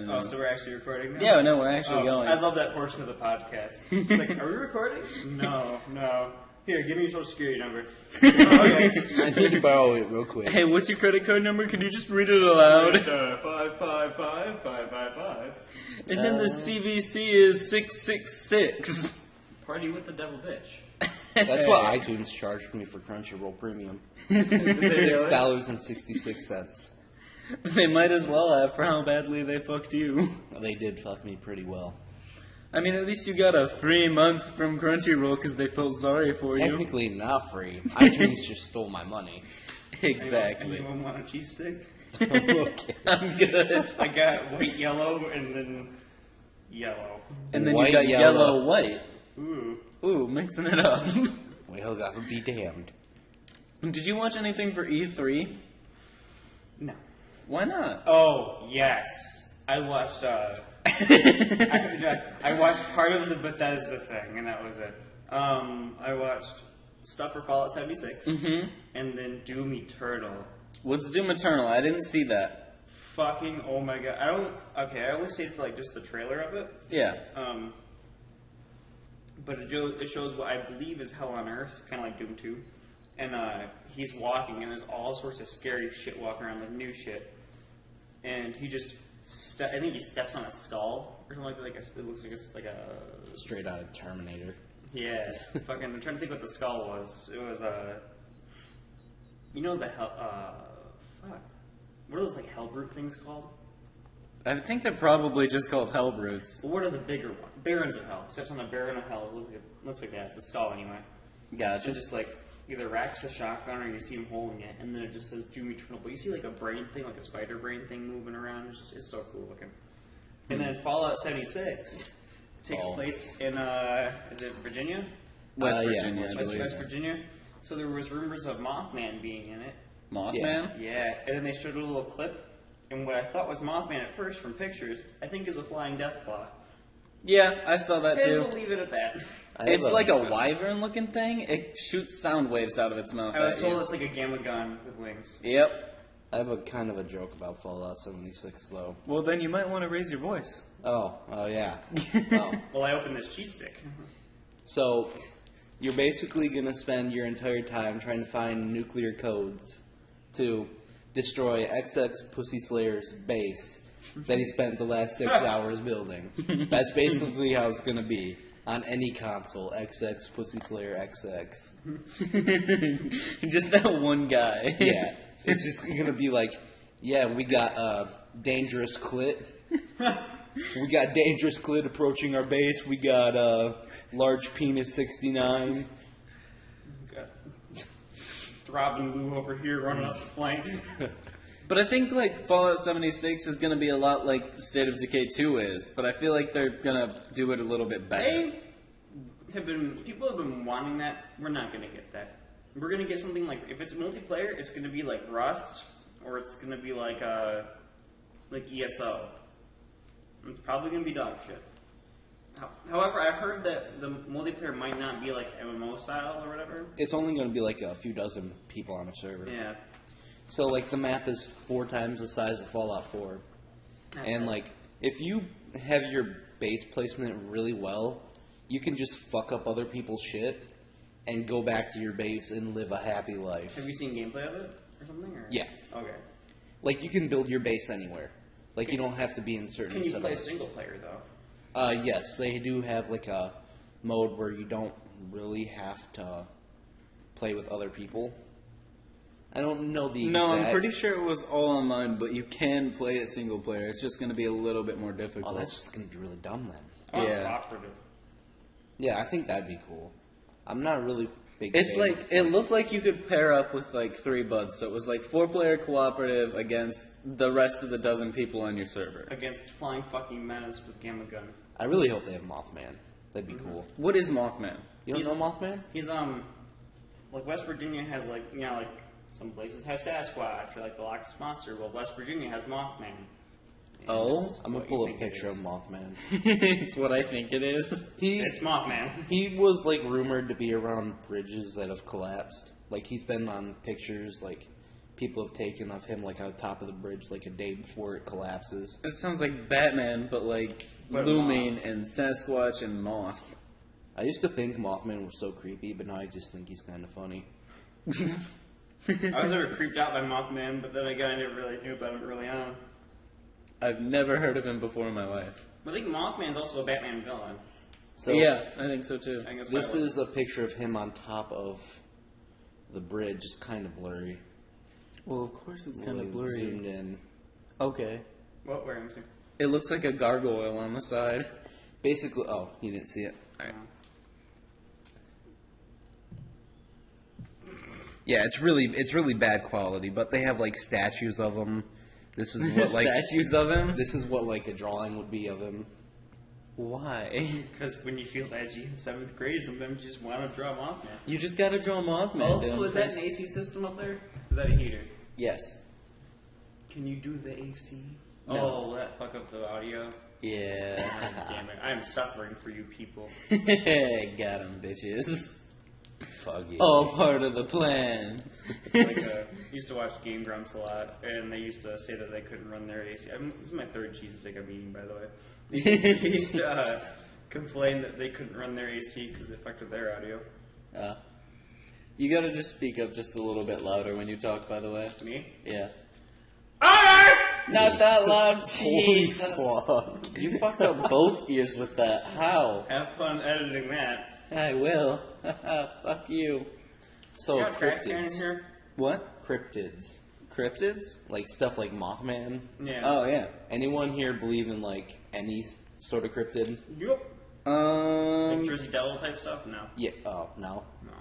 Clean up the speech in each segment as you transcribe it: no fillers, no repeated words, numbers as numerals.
then... Oh, so we're actually recording now? Yeah, no, we're actually going. I love that portion of the podcast. It's like, are we recording? No. Here, give me your social security number. Okay. I need to borrow it real quick. Hey, what's your credit card number? Can you just read it aloud? 555. And then the CVC is 666. Party with the devil bitch. That's what iTunes charged me for Crunchyroll Premium. $6.66. They might as well have for how badly they fucked you. They did fuck me pretty well. I mean, at least you got a free month from Crunchyroll because they felt sorry for you. Technically not free. iTunes just stole my money. Exactly. Anyone want a cheese stick? Okay. I'm good. I got white, yellow, and then yellow. And then White, you got yellow. yellow, white. Ooh, mixing it up. Well, that would be damned. Did you watch anything for E3? no. Why not? Oh, yes. I watched, I watched part of the Bethesda thing, and that was it. I watched stuff for Fallout 76, and then Doom Eternal. What's Doom Eternal? I didn't see that. Fucking, oh my god. I only stayed for, like, just the trailer of it. Yeah. But it shows what I believe is Hell on Earth, kind of like Doom 2. And he's walking, and there's all sorts of scary shit walking around, like new shit. And he just, I think he steps on a skull, or something like that. It looks like a... Straight out of Terminator. Yeah, fucking, I'm trying to think what the skull was. It was, you know the hell, fuck. What are those, like, Hellbrute things called? I think they're probably just called Hellbrutes. Well, what are the bigger ones? Barons of Hell. Steps on a Baron of Hell. It looks like that. The skull, anyway. Gotcha. It just, like, either racks the shotgun or you see him holding it, and then it just says Doom Eternal. But you see, like, a brain thing, like a spider brain thing moving around. It's so cool looking. And then Fallout 76 takes place in, is it Virginia? West yeah, Virginia, I believe. West Virginia. So there was rumors of Mothman being in it. Mothman? Yeah, and then they showed a little clip, and what I thought was Mothman at first from pictures, I think is a flying deathclaw. Yeah, I saw that And too. we'll leave it at that. It's like a wyvern-looking thing. It shoots sound waves out of its mouth. I was at told you. it's like a gamma gun with wings. Yep. I have a kind of a joke about Fallout 76, though. Well, then you might want to raise your voice. Oh yeah. Oh. Well, I opened this cheese stick. So, you're basically going to spend your entire time trying to find nuclear codes to destroy XX Pussy Slayer's base that he spent the last 6 hours building. That's basically how it's going to be on any console, XX Pussy Slayer XX. Just that one guy. Yeah. It's just going to be like, yeah, we got dangerous clit. We got dangerous clit approaching our base. We got large penis 69. Got throbbing Lou over here running up the flank. But I think like Fallout 76 is going to be a lot like State of Decay 2 is, but I feel like they're going to do it a little bit better. People have been wanting that. We're not going to get that. We're going to get something like, if it's multiplayer, it's going to be like Rust, or it's going to be like ESO. It's probably going to be dog shit. However, I heard that the multiplayer might not be like MMO style or whatever. It's only going to be like a few dozen people on a server. Yeah. So, like, the map is 4 times the size of Fallout 4. And, like, if you have your base placement really well, you can just fuck up other people's shit and go back to your base and live a happy life. Have you seen gameplay of it or something? Or? Yeah. Okay. Like, you can build your base anywhere. Like, you don't have to be in certain Can you setups. play single player, though? Yes, they do have, like, a mode where you don't really have to play with other people. I don't know the exact... No, I'm pretty sure it was all online, but you can play it single player. It's just going to be a little bit more difficult. Oh, that's just going to be really dumb then. Yeah. Cooperative. Yeah, I think that'd be cool. I'm not really big It's fan like, it looked like you could pair up with like 3 buds, so it was like 4-player cooperative against the rest of the dozen people on your server. Against flying fucking menace with gamma gun. I really hope they have Mothman. That'd be cool. What is Mothman? You don't know Mothman? He's, like West Virginia has like, you know, like some places have Sasquatch or like the Loch Ness Monster. Well, West Virginia has Mothman. And Oh? that's I'm going what to pull you a think it picture of is. Mothman. It's what I think it is. It's Mothman. He was, like, rumored to be around bridges that have collapsed. Like, he's been on pictures, like, people have taken of him like on top of the bridge like a day before it collapses. It sounds like Batman, but like But looming Moth. and Sasquatch and Moth. I used to think Mothman was so creepy, but now I just think he's kind of funny. I was never creeped out by Mothman, but then again, I never really knew about him early on. I've never heard of him before in my life. But I think Mothman's also a Batman villain. So Yeah, I think so too. I think that's this why I is a picture of him on top of the bridge, just kind of blurry. Well, of course it's Like, zoomed in. Okay. What? Where am I seeing? It looks like a gargoyle on the side. Basically, oh, you didn't see it. All right. Yeah, it's really bad quality, but they have like statues of him. This is what like Statues of him? this is what like a drawing would be of him. Why? Because when you feel edgy in 7th grade, sometimes you just want to draw Mothman. You just gotta draw Mothman. Also, down is that an first. AC system up there? Is that a heater? Yes. Can you do the AC? No. Oh, will that fuck up the audio? Yeah. God damn it. I am suffering for you people. Got him, bitches. Fuck you. All part of the plan. Used to watch Game Grumps a lot, and they used to say that they couldn't run their AC. This is my third cheese stick I'm eating, by the way. They used to complain that they couldn't run their AC because it affected their audio. You gotta just speak up just a little bit louder when you talk, by the way. Me? Yeah. Alright! Not that loud. Holy Jesus. fuck. You fucked up both ears with that. How? Have fun editing that. I will. Fuck you. So Got a trash can in cryptids. here? What? Cryptids. Cryptids? Like stuff like Mothman. Yeah. Oh, yeah. Anyone here believe in like any sort of cryptid? Yep. Like Um, Jersey Devil type stuff? No. Yeah. Oh no. No.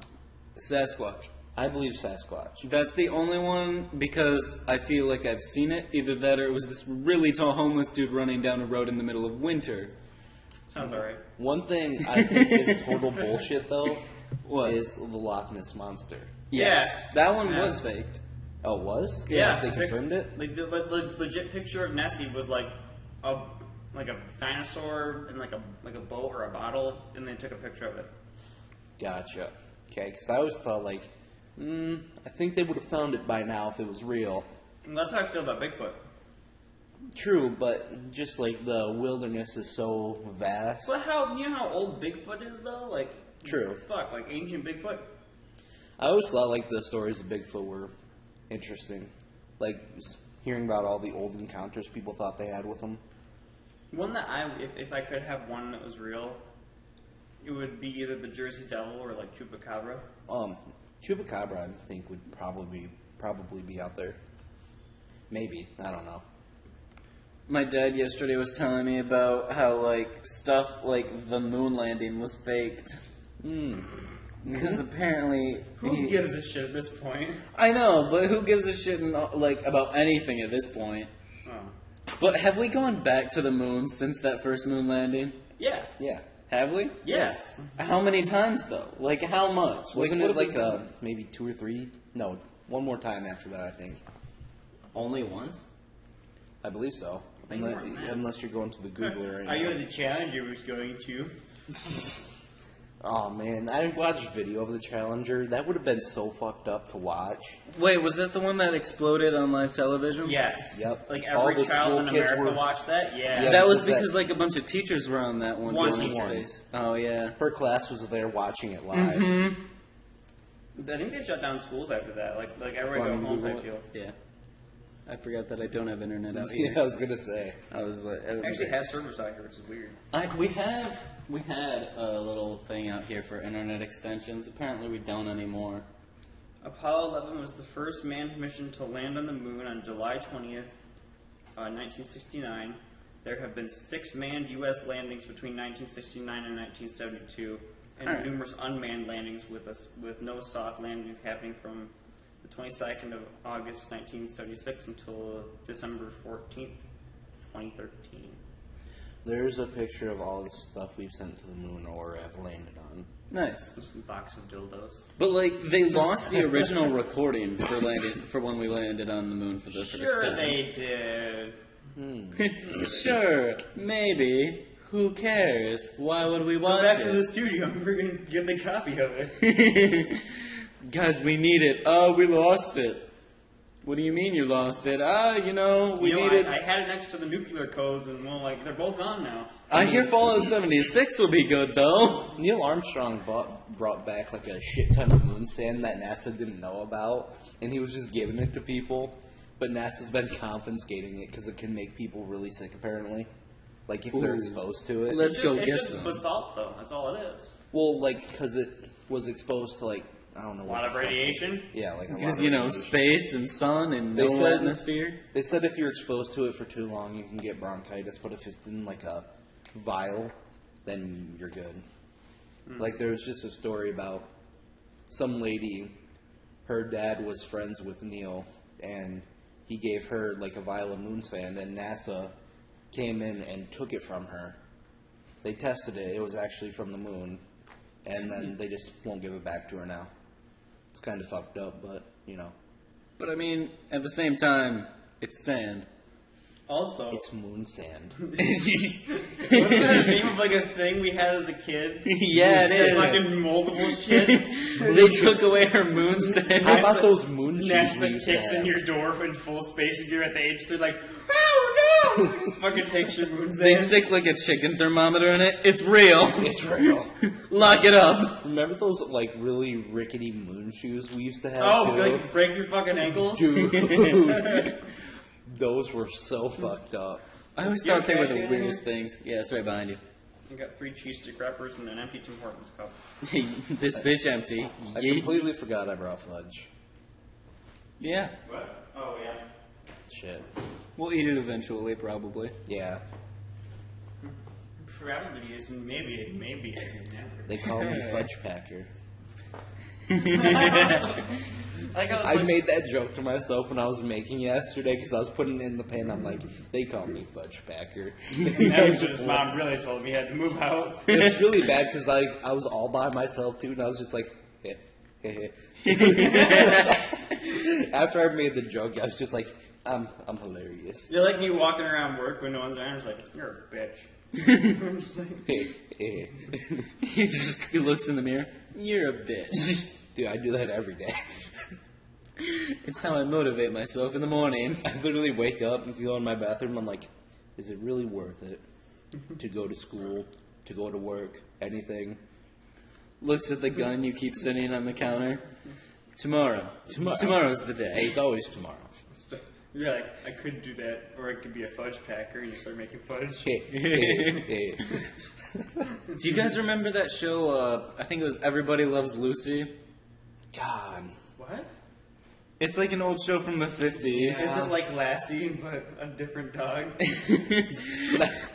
Sasquatch. I believe Sasquatch. That's the only one because I feel like I've seen it. Either that or it was this really tall homeless dude running down a road in the middle of winter. Sounds alright. One thing I think is total bullshit though What? is the Loch Ness monster. Yes. Yeah. That one Yeah. was faked. Oh, it was? Yeah. They confirmed it? Like the legit picture of Nessie was like a dinosaur in like a boat or a bottle, and they took a picture of it. Gotcha. Okay, because I always thought like, I think they would have found it by now if it was real. And that's how I feel about Bigfoot. True, but just like the wilderness is so vast. But you know how old Bigfoot is though? Like True. Fuck, like ancient Bigfoot. I always thought like the stories of Bigfoot were interesting. Like hearing about all the old encounters people thought they had with him. One that if I could have one that was real, it would be either the Jersey Devil or like Chupacabra. Chupacabra I think would probably be out there. Maybe. I don't know. My dad yesterday was telling me about how, like, stuff like the moon landing was faked. Because apparently... Who gives a shit at this point? I know, but who gives a shit about anything at this point? Oh. But have we gone back to the moon since that first moon landing? Yeah. Yeah. Have we? Yes. How many times, though? Like, how much? Wasn't what it have we like done? maybe 2 or 3? No, one more time after that I think. Only once? I believe so. think more than that. Unless you're going to the Googler right Are you now. the Challenger was going to? Oh man, I watched video of the Challenger. That would have been so fucked up to watch. Wait, was that the one that exploded on live television? Yes. Yep. Like All every the child school in kids America were- watched that? Yeah. Yeah. That was was that- because, like, a bunch of teachers were on that one. One doing teacher. space. Oh, yeah. Her class was there watching it live. I think they shut down schools after that. Like everybody Fun go home Google type deal. Yeah. I forgot that I don't have internet out here. Yeah, I was gonna say. I was like, I actually have servers out here, which is weird. we had a little thing out here for internet extensions. Apparently, we don't anymore. Apollo 11 was the first manned mission to land on the moon on July 20th, 1969. There have been 6 manned U.S. landings between 1969 and 1972, and Alright. numerous unmanned landings with no soft landings happening from the 22nd of August 1976 until December 14th, 2013. There's a picture of all the stuff we've sent to the moon or have landed on. Nice. Just a box of dildos. But, like, they lost the original recording for when we landed on the moon for the first Sure time. they did. Sure, maybe. Who cares? Why would we Go watch back to the it? studio and we're going to get the copy of it. Guys, we need it. Oh, we lost it. What do you mean you lost it? We You know, needed... I had it next to the nuclear codes, and well, like they're both gone now. I hear Fallout 76 will be good, though. Neil Armstrong brought back like a shit ton of moon sand that NASA didn't know about, and he was just giving it to people. But NASA's been confiscating it because it can make people really sick, apparently. Like if they're exposed to it. Let's go It's get just some. basalt, though. That's all it is. Well, like because it was exposed to like I don't know. A lot of radiation. Yeah, like a lot Because, of radiation. space and sun and no They said- atmosphere. They said if you're exposed to it for too long, you can get bronchitis. But if it's in like a vial, then you're good. Like there was just a story about some lady. Her dad was friends with Neil, and he gave her like a vial of moon sand, and NASA came in and took it from her. They tested it; it was actually from the moon, and then they just won't give it back to her now. It's kind of fucked up, but you know, But, I mean, at the same time, it's sand. Also, it's moon sand. wasn't that a name of like a thing we had as a kid? Yeah, it It's is. fucking moldable shit. They took away her moon sand. How about those moon shoes we NASA used to kicks in have? your door in full space, and you're at the age they're like, oh no! Just fucking takes your moon They sand. stick like a chicken thermometer in it. It's real. It's real. Lock it up. Remember those like really rickety moon shoes we used to have? Oh, too? like break your fucking ankles? Dude, those were so fucked up. I always You thought have they were cash the in weirdest things. Yeah, it's right behind you. You got 3 cheese stick wrappers and an empty Tim Hortons cup. This bitch empty. I Yeet. completely forgot I brought fudge. Yeah. What? Oh, yeah. Shit. We'll eat it eventually, probably. Yeah. Probably isn't. Maybe isn't never. They call me Fudge Packer. Like I was I like, made that joke to myself when I was making yesterday because I was putting it in the pan. I'm like, they call me Fudge Packer. that was just mom really told me I had to move out. It's really bad because I was all by myself too, and I was just like, after I made the joke, I was just like, I'm hilarious. You're like me walking around work when no one's around. It's like, you're a bitch. I'm just like, He looks in the mirror. You're a bitch. Dude, I do that every day. It's how I motivate myself in the morning. I literally wake up and go in my bathroom. I'm like, is it really worth it to go to school, to go to work, anything? Looks at the gun you keep sitting on the counter. Tomorrow's the day. It's always tomorrow. so, you're like, I could do that, or I could be a fudge packer. And you start making fudge. Do you guys remember that show? I think it was Everybody Loves Lucy. God. What? It's like an old show from the 50s. Is it like Lassie, but a different dog?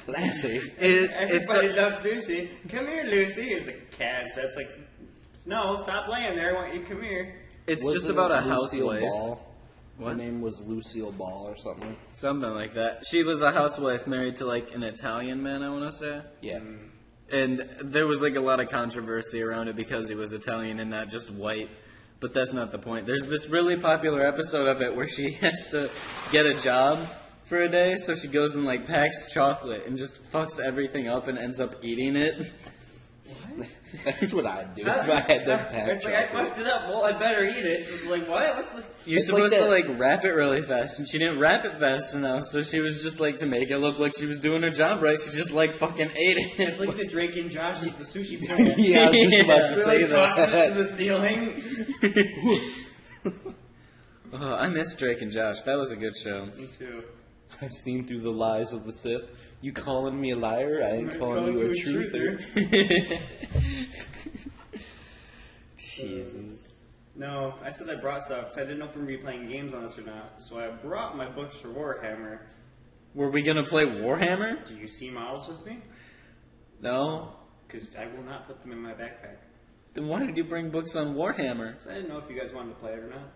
Lassie. Everybody loves Lucy. Come here, Lucy. It's a cat. So it's like, no, stop laying there. I want you to come here. It's Wasn't just about a it Lucille housewife. Ball? Her What? name was Lucille Ball or something. Something like that. She was a housewife married to like an Italian man, I want to say. Yeah. And there was like a lot of controversy around it because he was Italian and not just white. But that's not the point. There's this really popular episode of it where she has to get a job for a day, so she goes and like packs chocolate and just fucks everything up and ends up eating it. That's what I'd do if I had to pack It's like, I chocolate. fucked it up. Well, I better eat it. She's like, what? What's the... You're It's supposed like to that- like wrap it really fast, and she didn't wrap it fast enough, so she was just like, to make it look like she was doing her job right, she just like fucking ate it. It's like the Drake and Josh at the sushi plant. Yeah, I was just about to They say like toss it that. to the ceiling. Oh, I miss Drake and Josh. That was a good show. Me too. I've seen through the lies of the Sith. You calling me a liar? I ain't calling you a truther. Jesus. No, I said I brought stuff because I didn't know if we were going to be playing games on this or not. So I brought my books for Warhammer. Were we gonna play Warhammer? Do you see models with me? No. Because I will not put them in my backpack. Then why did you bring books on Warhammer? 'Cause I didn't know if you guys wanted to play it or not.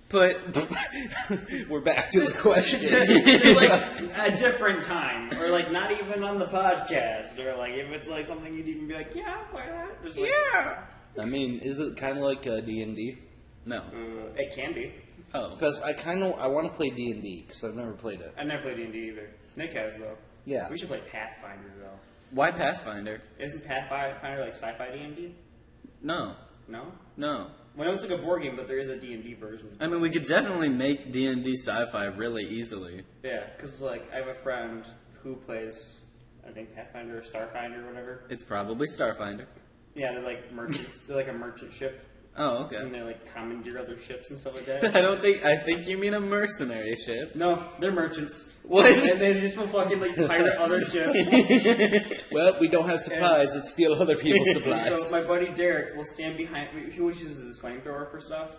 But We're back to the question. It's like a different time, or like not even on the podcast, or like if it's like something you'd even be like, yeah, I'll play that. Just like, yeah, I mean, is it kind of like D&D? no. it can be. Oh. Because I want to play D&D because I've never played it. I never played D&D either. Nick has though. Yeah. We should play Pathfinder though. Why Pathfinder? Isn't Pathfinder like sci-fi D&D? No. No. No. Well, I know it's like a board game, but there is a D&D version. I mean, we could definitely make D&D sci-fi really easily. Yeah, because like I have a friend who plays, I think Pathfinder or Starfinder or whatever. It's probably Starfinder. Yeah, they're like merchants. They're like a merchant ship, Oh, and okay. they like commandeer other ships and stuff like that. I think you mean a mercenary ship. No, they're merchants. What? And they just will fucking like pirate other ships. Well, we don't have supplies. Let's steal other people's supplies. So my buddy Derek will stand behind. He always uses his flamethrower for stuff.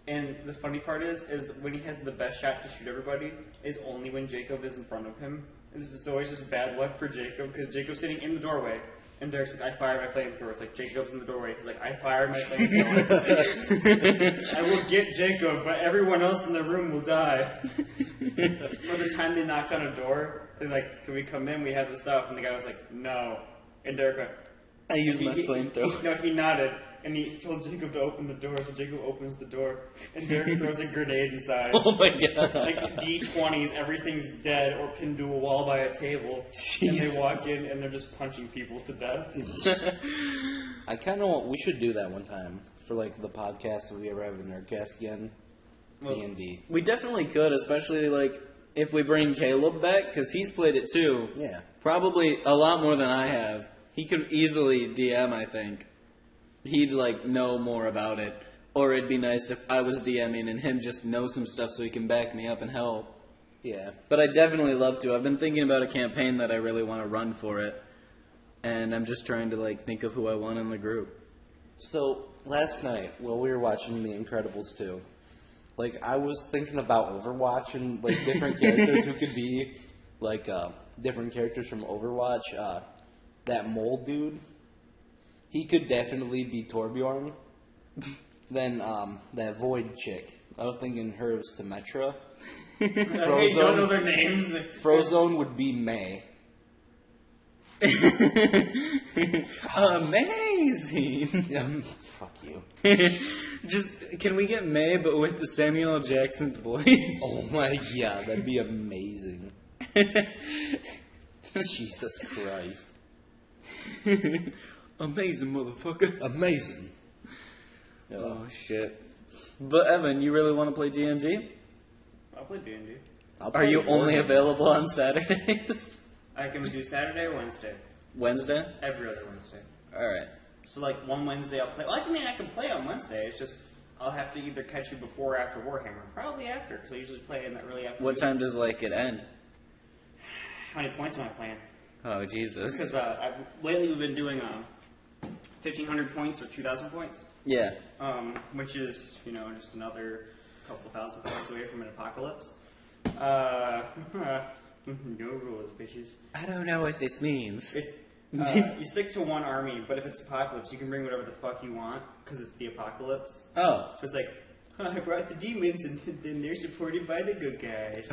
And the funny part is when he has the best shot to shoot everybody is only when Jacob is in front of him. It's always just bad luck for Jacob because Jacob's sitting in the doorway. And Derek's like, I fired my flamethrower. It's like, Jacob's in the doorway. He's like, I fired my flamethrower. I will get Jacob, but everyone else in the room will die. By the time they knocked on a door, they're like, can we come in? We have the stuff. And the guy was like, no. And Derek went, I use my flamethrower. No, he nodded. And he told Jacob to open the door, so Jacob opens the door. And Derek throws a grenade inside. Oh my god. Like D20s, everything's dead or pinned to a wall by a table. And they walk in and they're just punching people to death. I kind of want. We should do that one time for like the podcast if we ever have a nerdcast again. Well, D&D. We definitely could, especially like if we bring Caleb back because he's played it too. Yeah. Probably a lot more than I have. He could easily DM, I think. He'd like know more about it. Or it'd be nice if I was DMing and him just know some stuff so he can back me up and help. Yeah. But I'd definitely love to. I've been thinking about a campaign that I really want to run for it. And I'm just trying to like think of who I want in the group. So last night while we were watching The Incredibles 2, like I was thinking about Overwatch and like different characters who could be like different characters from Overwatch. That mole dude, he could definitely be Torbjorn. Then that Void chick, I was thinking her was Symmetra. I don't know their names. Frozone would be May. Amazing! Fuck you. Just, can we get May, but with the Samuel L. Jackson's voice? Oh my god, that'd be amazing. Jesus Christ. Amazing, motherfucker. Amazing. Oh, shit. But, Evan, you really want to play D&D? I'll play D&D. Are you only available on Saturdays? I can do Saturday or Wednesday. Wednesday? Every other Wednesday. Alright. So like one Wednesday I'll play. Well, I mean I can play on Wednesday. It's just I'll have to either catch you before or after Warhammer. Probably after, because I usually play in that really afternoon. What time does, like, it end? How many points am I playing? Oh, Jesus. Because lately we've been doing 1,500 points or 2,000 points. Yeah. Which is, just another couple thousand points away from an apocalypse. No rules, bitches. I don't know what this means. You stick to one army, but if it's apocalypse, you can bring whatever the fuck you want, because it's the apocalypse. Oh. So it's like, I brought the demons, and then they're supported by the good guys.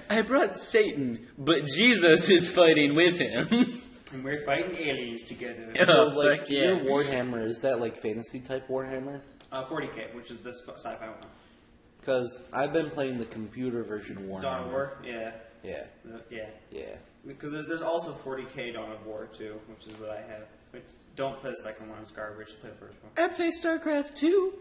I brought Satan, but Jesus is fighting with him. And we're fighting aliens together. So, Oh, like, fuck yeah. your Warhammer, is that, like, fantasy-type Warhammer? 40k, which is the sci-fi one. Because I've been playing the computer version of Warhammer. Dawn of War? Yeah. Yeah. Yeah. Yeah. Because there's also 40k Dawn of War, too, which is what I have. Which, don't play the second one, it's garbage. Play the first one. I play StarCraft 2.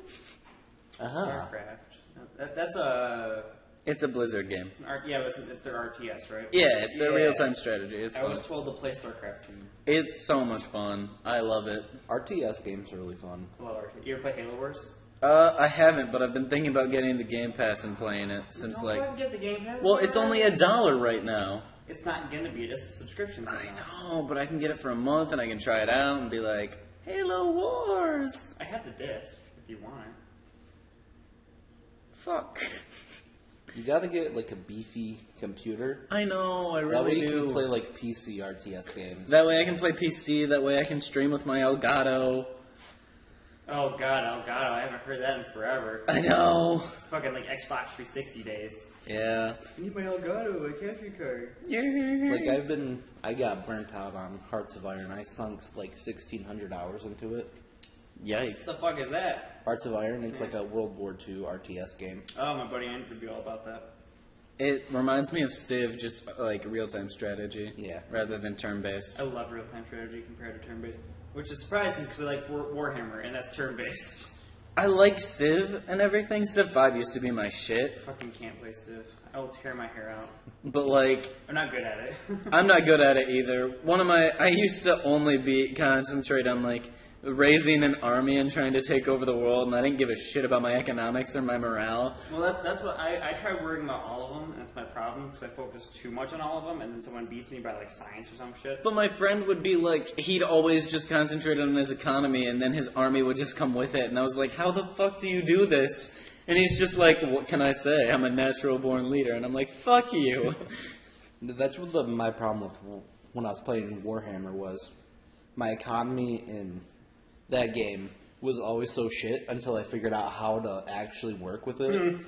Uh-huh. StarCraft. That's a... It's a Blizzard game. It's their RTS, right? Yeah, it's their real-time strategy. It's I fun. was told to play StarCraft 2. It's so much fun. I love it. RTS games are really fun. I love RTS. You ever play Halo Wars? I haven't, but I've been thinking about getting the Game Pass and playing it since, Don't like... go and get the Game Pass. Well, it's only $1 right now. It's not gonna be. It's a subscription. I know, but I can get it for a month and I can try it out and be like, Halo Wars! I have the disc, if you want. Fuck. You gotta get, like, a beefy computer. I know, I That way really you do. can play, like, PC RTS games. That way I can play PC, that way I can stream with my Elgato. Oh god, I haven't heard that in forever. I know. It's fucking like Xbox 360 days. Yeah. I need my Elgato, my capture card. Yeah. I got burnt out on Hearts of Iron. I sunk, like, 1,600 hours into it. Yikes. What the fuck is that? Hearts of Iron, it's like a World War II RTS game. Oh, my buddy Andrew would be all about that. It reminds me of Civ, just like real-time strategy. Yeah. Rather than turn-based. I love real-time strategy compared to turn-based. Which is surprising because I like Warhammer, and that's turn-based. I like Civ and everything. Civ 5 used to be my shit. Fucking can't play Civ. I will tear my hair out. But, like... I'm not good at it. I'm not good at it either. I used to only concentrate on, like, raising an army and trying to take over the world, and I didn't give a shit about my economics or my morale. Well, that's what I try worrying about all of them, and that's my problem, because I focus too much on all of them, and then someone beats me by, like, science or some shit. But my friend would be like, he'd always just concentrate on his economy, and then his army would just come with it, and I was like, how the fuck do you do this? And he's just like, what can I say? I'm a natural-born leader. And I'm like, fuck you. That's what my problem with when I was playing Warhammer was. My economy in that game was always so shit until I figured out how to actually work with it.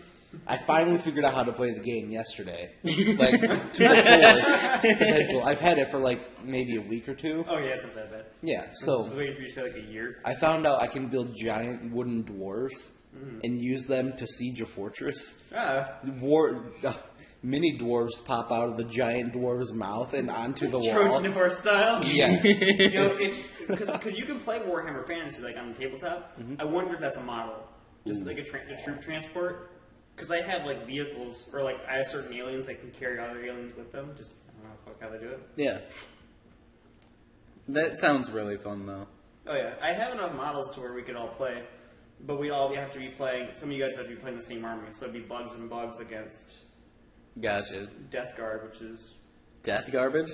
I finally figured out how to play the game yesterday. Like, to the fullest potential. I've had it for, like, maybe a week or two. Oh, yeah, it's not that bad. Yeah, I so... was waiting for you to say, like, a year. I found out I can build giant wooden dwarves and use them to siege a fortress. Mini dwarves pop out of the giant dwarf's mouth and onto the wall. Trojan horse style? Yes. Because you can play Warhammer Fantasy, like, on the tabletop. I wonder if that's a model. Just, like, a troop transport. Because I have, like, vehicles, or, like, I have certain aliens that can carry other aliens with them. Just, I don't know how they do it. Yeah. That sounds really fun, though. Oh, yeah. I have enough models to where we could all play. But we'd all have to be playing, some of you guys have to be playing the same army. So it'd be bugs and bugs against Gotcha. Death Guard, which is... Death garbage?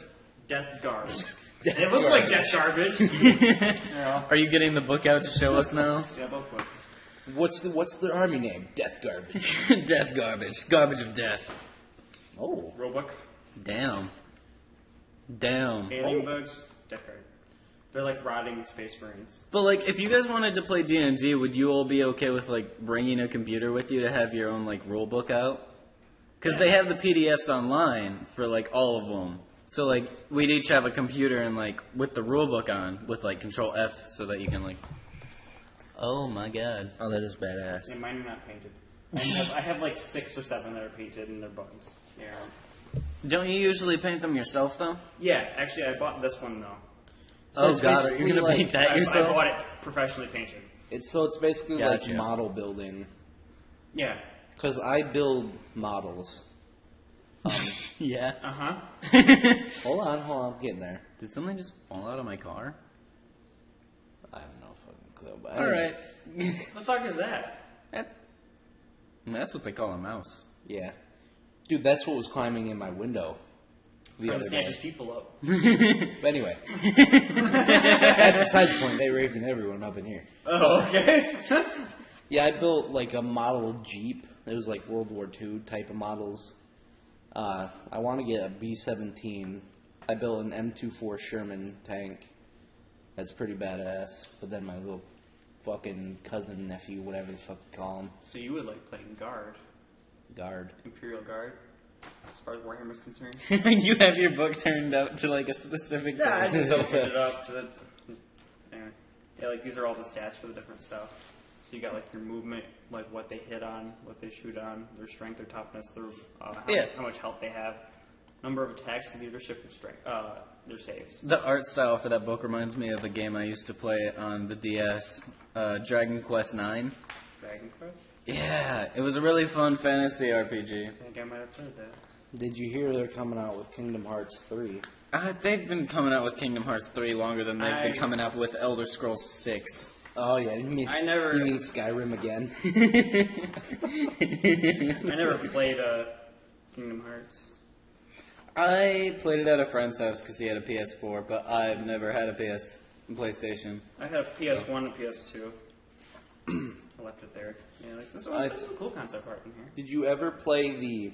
Death Guard. They look like Death Garbage. Yeah. Are you getting the book out to show us now? Yeah, both books. What's their army name? Death Garbage. Death garbage. Garbage of death. Oh. Roebuck. Damn. Alien bugs. Death Guard. They're like rotting space marines. But, like, if you guys wanted to play D&D, would you all be okay with, like, bringing a computer with you to have your own, like, rule book out? Because they have the PDFs online for, like, all of them. So, like, we'd each have a computer and, like, with the rule book on, with, like, Control F so that you can, like... Oh, my God. Oh, that is badass. And mine are not painted. I have like 6 or 7 that are painted and they're bugs. Yeah. Don't you usually paint them yourself, though? Yeah, actually I bought this one though. So oh, it's God, are you going to basically paint that I yourself? bought it professionally painted. It's basically Gotcha. like model building. Yeah. Because I build models. Yeah. Uh-huh. Hold on, I'm getting there. Did something just fall out of my car? I have no fucking clue. But Alright. The fuck is that? That's what they call a mouse. Yeah. Dude, that's what was climbing in my window the Trying other to day. snatch his people up. But anyway. That's beside the point. They raping everyone up in here. Oh, okay. Yeah, I built like a model Jeep. It was like World War II type of models. I want to get a B-17. I built an M24 Sherman tank. That's pretty badass. But then my little fucking cousin, nephew, whatever the fuck you call him. So you would like playing Guard. Imperial Guard. As far as Warhammer's concerned. You have your book turned out to, like, a specific... Yeah, I just opened it up to... Anyway. Yeah, like, these are all the stats for the different stuff. So you got, like, your movement, like, what they hit on, what they shoot on, their strength, their toughness, their, how much health they have, number of attacks, leadership, and strength, their saves. The art style for that book reminds me of a game I used to play on the DS, Dragon Quest IX. Dragon Quest? Yeah, it was a really fun fantasy RPG. I think I might have played that. Did you hear they're coming out with Kingdom Hearts 3? They've been coming out with Kingdom Hearts 3 longer than they've been coming out with Elder Scrolls 6. Oh yeah, you mean Skyrim again? I never played Kingdom Hearts. I played it at a friend's house because he had a PS4, but I've never had a PlayStation. I had a PS1 and PS2. I left it there. Yeah, like, there's some cool concept art in here. Did you ever play the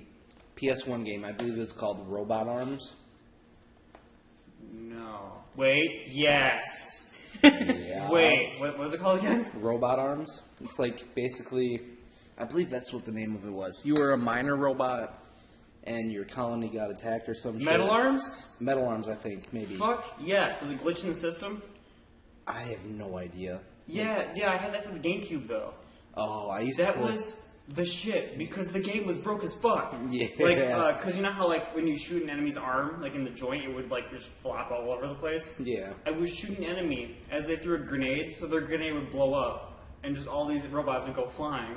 PS1 game? I believe it's called Robot Arms. No. Wait, yes. Yeah. Wait, what was it called again? Robot Arms. It's like basically, I believe that's what the name of it was. You were a miner robot, and your colony got attacked or some shit. Metal Arms? Metal Arms, I think, maybe. Fuck yeah. Was it glitch in the system? I have no idea. Yeah, I had that for the GameCube though. Oh, I used to. That was the shit because the game was broke as fuck. Yeah. Like, because you know how like when you shoot an enemy's arm, like in the joint, it would like just flop all over the place. Yeah. I would shoot an enemy as they threw a grenade, so their grenade would blow up, and just all these robots would go flying.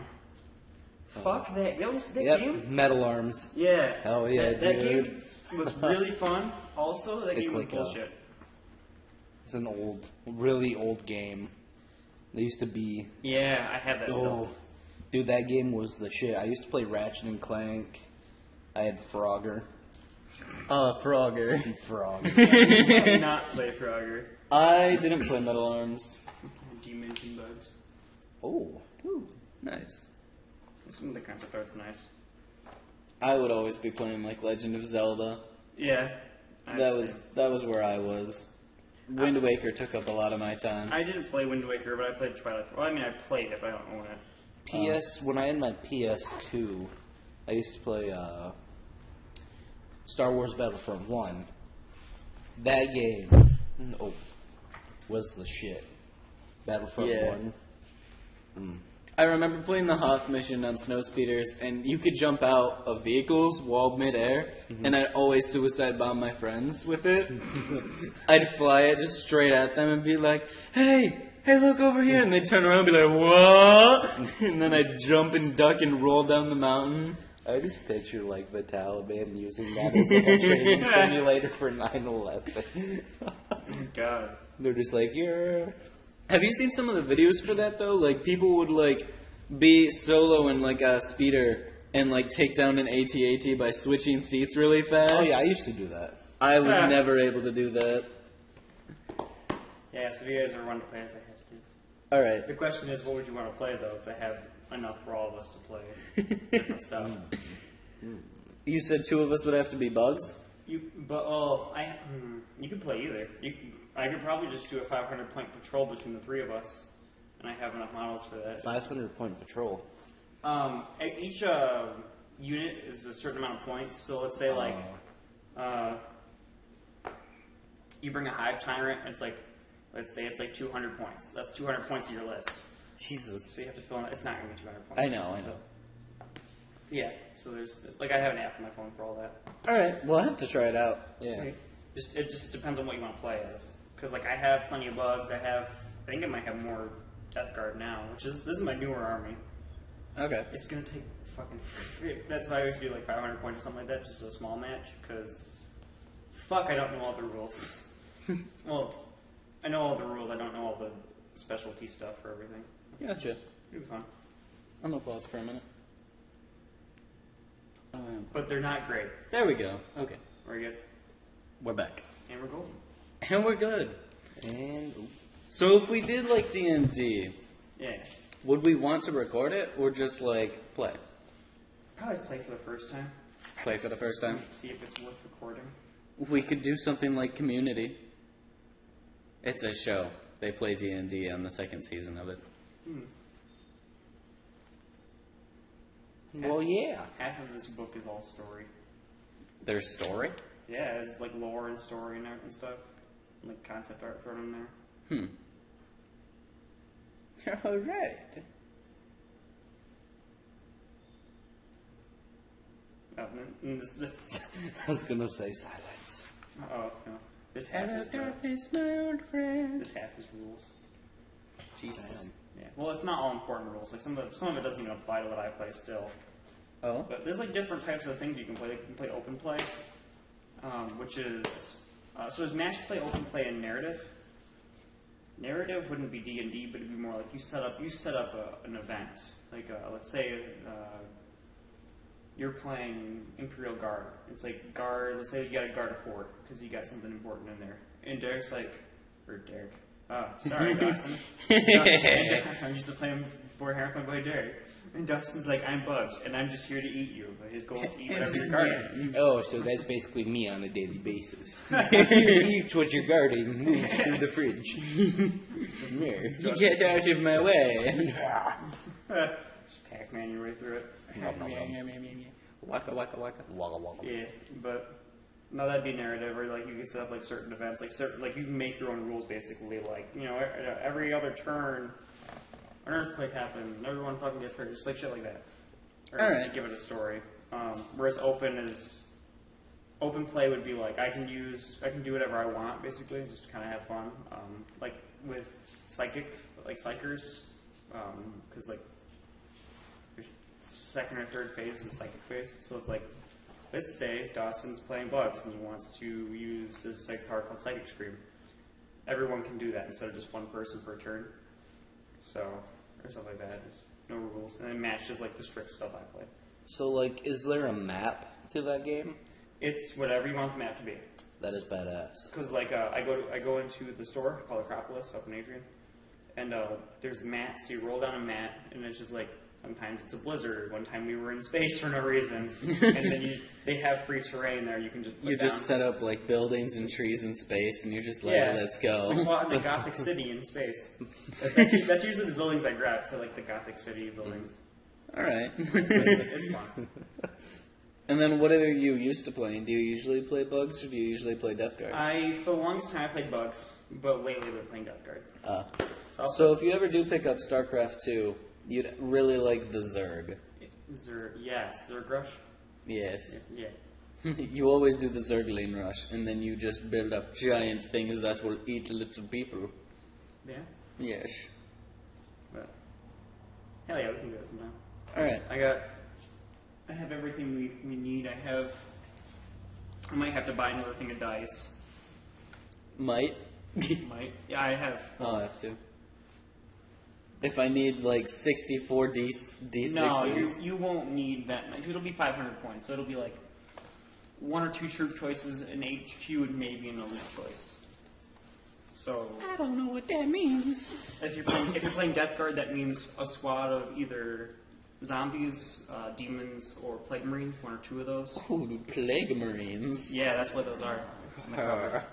Fuck that! That was that game. Metal arms. Yeah. Hell yeah, that dude. game was really fun. Also, that It's game was like a- bullshit. It's an really old game. They used to be. Yeah, I have that still. Dude, that game was the shit. I used to play Ratchet and Clank. I had Frogger. Frogger. Frog. I did not play Frogger. I didn't play Metal Arms. Dimension bugs. Oh. Ooh, nice. Some of the concept art's nice. I would always be playing like Legend of Zelda. Yeah. That was where I was. Wind Waker took up a lot of my time. I didn't play Wind Waker, but I played Twilight. Well, I mean, I played it, but I don't own it. When I had my PS2, I used to play Star Wars Battlefront 1. That game was the shit. Battlefront Yeah. 1. I remember playing the Hoth mission on snowspeeders, and you could jump out of vehicles while midair, and I'd always suicide bomb my friends with it. I'd fly it just straight at them and be like, hey, look over here, and they'd turn around and be like, what? And then I'd jump and duck and roll down the mountain. I just picture like the Taliban using that as like a training simulator for 9/11. God. They're just like, you're. Have you seen some of the videos for that, though? Like, people would, like, be solo in, like, a speeder and, like, take down an AT-AT by switching seats really fast. Oh yeah, I used to do that. I was never able to do that. Yeah, so if you guys ever want to play as I have to do. Alright. The question is, what would you want to play, though? Because I have enough for all of us to play different stuff. You said two of us would have to be bugs? You could play either. I could probably just do a 500-point patrol between the three of us, and I have enough models for that. 500-point patrol. Each unit is a certain amount of points. So let's say like, you bring a hive tyrant. It's like, let's say it's like 200 points. That's 200 points of your list. Jesus. So you have to fill in. It's not gonna be 200 points. I know. Yeah. So it's like I have an app on my phone for all that. Alright, well, I'll have to try it out. Yeah. It just depends on what you want to play as. Because like I have plenty of bugs. I think I might have more Death Guard now, this is my newer army. Okay. It's gonna take fucking. That's why I always do like 500 points or something like that, just a small match. Because fuck, I don't know all the rules. Well, I know all the rules. I don't know all the specialty stuff for everything. Gotcha. It'll be fun. I'm gonna pause for a minute. But they're not great. There we go. Okay. We're good. We're back. And we're golden. And we're good. And So if we did like D&D, Yeah. would we want to record it or just like play? Probably play for the first time. Play for the first time? See if it's worth recording. We could do something like Community. It's a show. They play D&D on the second season of it. well, yeah. Half of this book is all story. Their story? Yeah, it's like lore and story and everything stuff. Like concept art thrown in there. All right. And this I was gonna say silence. no. This half Hello, is darkness, my old friend. this half is rules. Jesus. Yeah. Well, it's not all important rules. Like some of it doesn't even apply to what I play still. Oh? But there's like different types of things you can play. You can play open play, which is so is match play, open play, and narrative. Narrative wouldn't be D&D, but it'd be more like you set up an event. Like let's say you're playing Imperial Guard. It's like guard. Let's say you got to guard a fort because you got something important in there. And Derek's like, or Derek. Oh, sorry, Dawson. I'm used to playing before Harrison by Derek. And Dawson's like, I'm Bugs, and I'm just here to eat you. But his goal is to eat whatever you're guarding. Oh, so that's basically me on a daily basis. You eat what you're guarding, move through the fridge. You get out of my way. Just Pac-Man your way through it. Waka waka waka. Waka waka. Yeah, but no, that'd be narrative, or like you can set up like certain events, like you can make your own rules basically. Like every other turn, an earthquake happens and everyone fucking gets hurt, just like shit like that. or Alright. give it a story. Whereas open play would be like I can do whatever I want basically, just to kind of have fun. Like with psychers, because like your second or third phase is the psychic phase. So it's like, let's say Dawson's playing bugs and he wants to use this psychic power called Psychic Scream. Everyone can do that instead of just one person per turn. So, or something like that. There's no rules. And then match is like the strict stuff I play. So, like, is there a map to that game? It's whatever you want the map to be. That is badass. Because like I go into the store called Acropolis up in Adrian, and there's mats. So you roll down a mat, and it's just like sometimes it's a blizzard. One time we were in space for no reason, and then they have free terrain there. You can just put down. set up like buildings and trees in space, and you're just like, let's We go. fought in the Gothic City in space. That's usually the buildings I grab, to like the Gothic City buildings. All right. It's fun. And then what are you used to playing? Do you usually play bugs or do you usually play Death Guard? For the longest time I played bugs, but lately I've been playing Death Guard. So if you ever do pick up StarCraft 2, you'd really like the Zerg. Zerg Rush? Yes. Yeah. You always do the Zergling rush, and then you just build up giant things that will eat little people. Yeah? Yes. But, hell yeah, we can do it sometime. Alright. I have everything we need. I might have to buy another thing of dice. Might? Might. Yeah, I have. I'll have to. If I need like 64 D6s. No, you won't need that much. It'll be 500 points, so it'll be like 1 or 2 troop choices, an HQ, and maybe an elite choice. So I don't know what that means. if you're playing Death Guard, that means a squad of either zombies, demons, or plague marines. 1 or 2 of those. Oh, Plague Marines. Yeah, that's what those are. On the cover.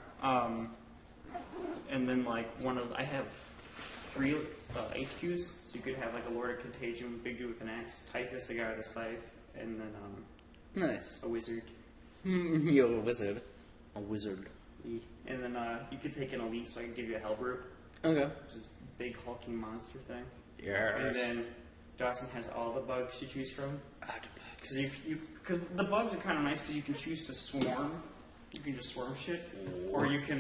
And then like I have 3 HQs, so you could have like a Lord of Contagion, big dude with an axe, Typhus, a guy with a scythe, and then Nice. a wizard. You're a wizard. A wizard. And then you could take an elite, so I can give you a Hellbrute, Okay. which is a big hulking monster thing. Yes. And then Dawson has all the bugs to choose from. Because cause the bugs are kind of nice because you can choose to swarm. You can just swarm shit, or you can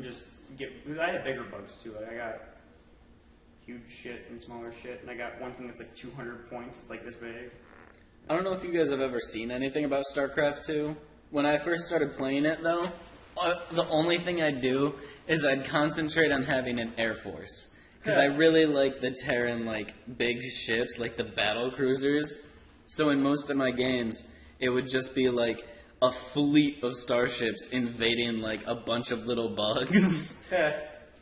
just get. Because I have bigger bugs too. Like I got huge shit and smaller shit, and I got one thing that's like 200 points. It's like this big. I don't know if you guys have ever seen anything about StarCraft 2. When I first started playing it, though, the only thing I'd do is I'd concentrate on having an Air Force. Because I really like the Terran, like, big ships, like the battle cruisers. So in most of my games, it would just be, like, a fleet of starships invading, like, a bunch of little bugs.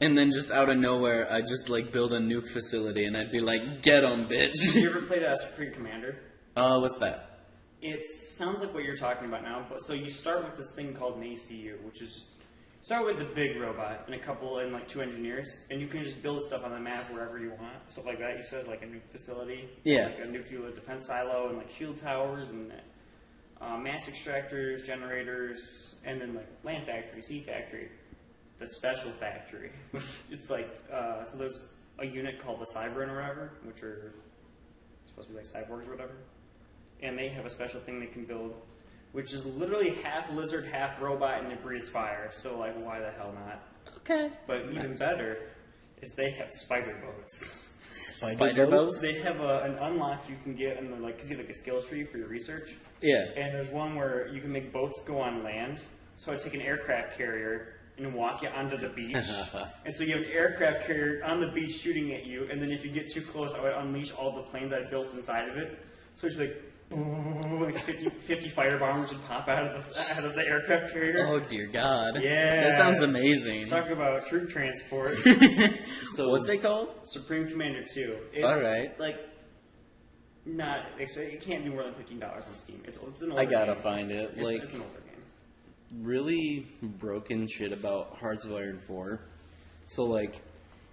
And then just out of nowhere, I'd just, like, build a nuke facility, and I'd be like, get 'em, bitch. You ever played Supreme Commander? What's that? It sounds like what you're talking about now, but so you start with this thing called an ACU, which is start with the big robot and like 2 engineers, and you can just build stuff on the map wherever you want, stuff like that. You said like a nuke facility, like a nuclear defense silo, and like shield towers, and mass extractors, generators, and then like land factory, sea factory, the special factory. It's like so there's a unit called the Cybran or whatever, which are supposed to be like cyborgs or whatever. And they have a special thing they can build, which is literally half lizard, half robot, and it breathes fire. So, like, why the hell not? Okay. But even better is they have spider boats. Spider boats? They have an unlock you can get, and they're like, because you have like a skills tree for your research. Yeah. And there's one where you can make boats go on land. So I take an aircraft carrier and walk you onto the beach. And so you have an aircraft carrier on the beach shooting at you, and then if you get too close, I would unleash all the planes I built inside of it. So it's like, like 50 fire bombers would pop out of the aircraft carrier. Oh dear God. Yeah. That sounds amazing. Talk about troop transport. So what's it called? Supreme Commander 2. It's Alright. like it can't be more than $15 on Steam. It's an older I gotta game. find it. It's an older game. Really broken shit about Hearts of Iron 4. So, like,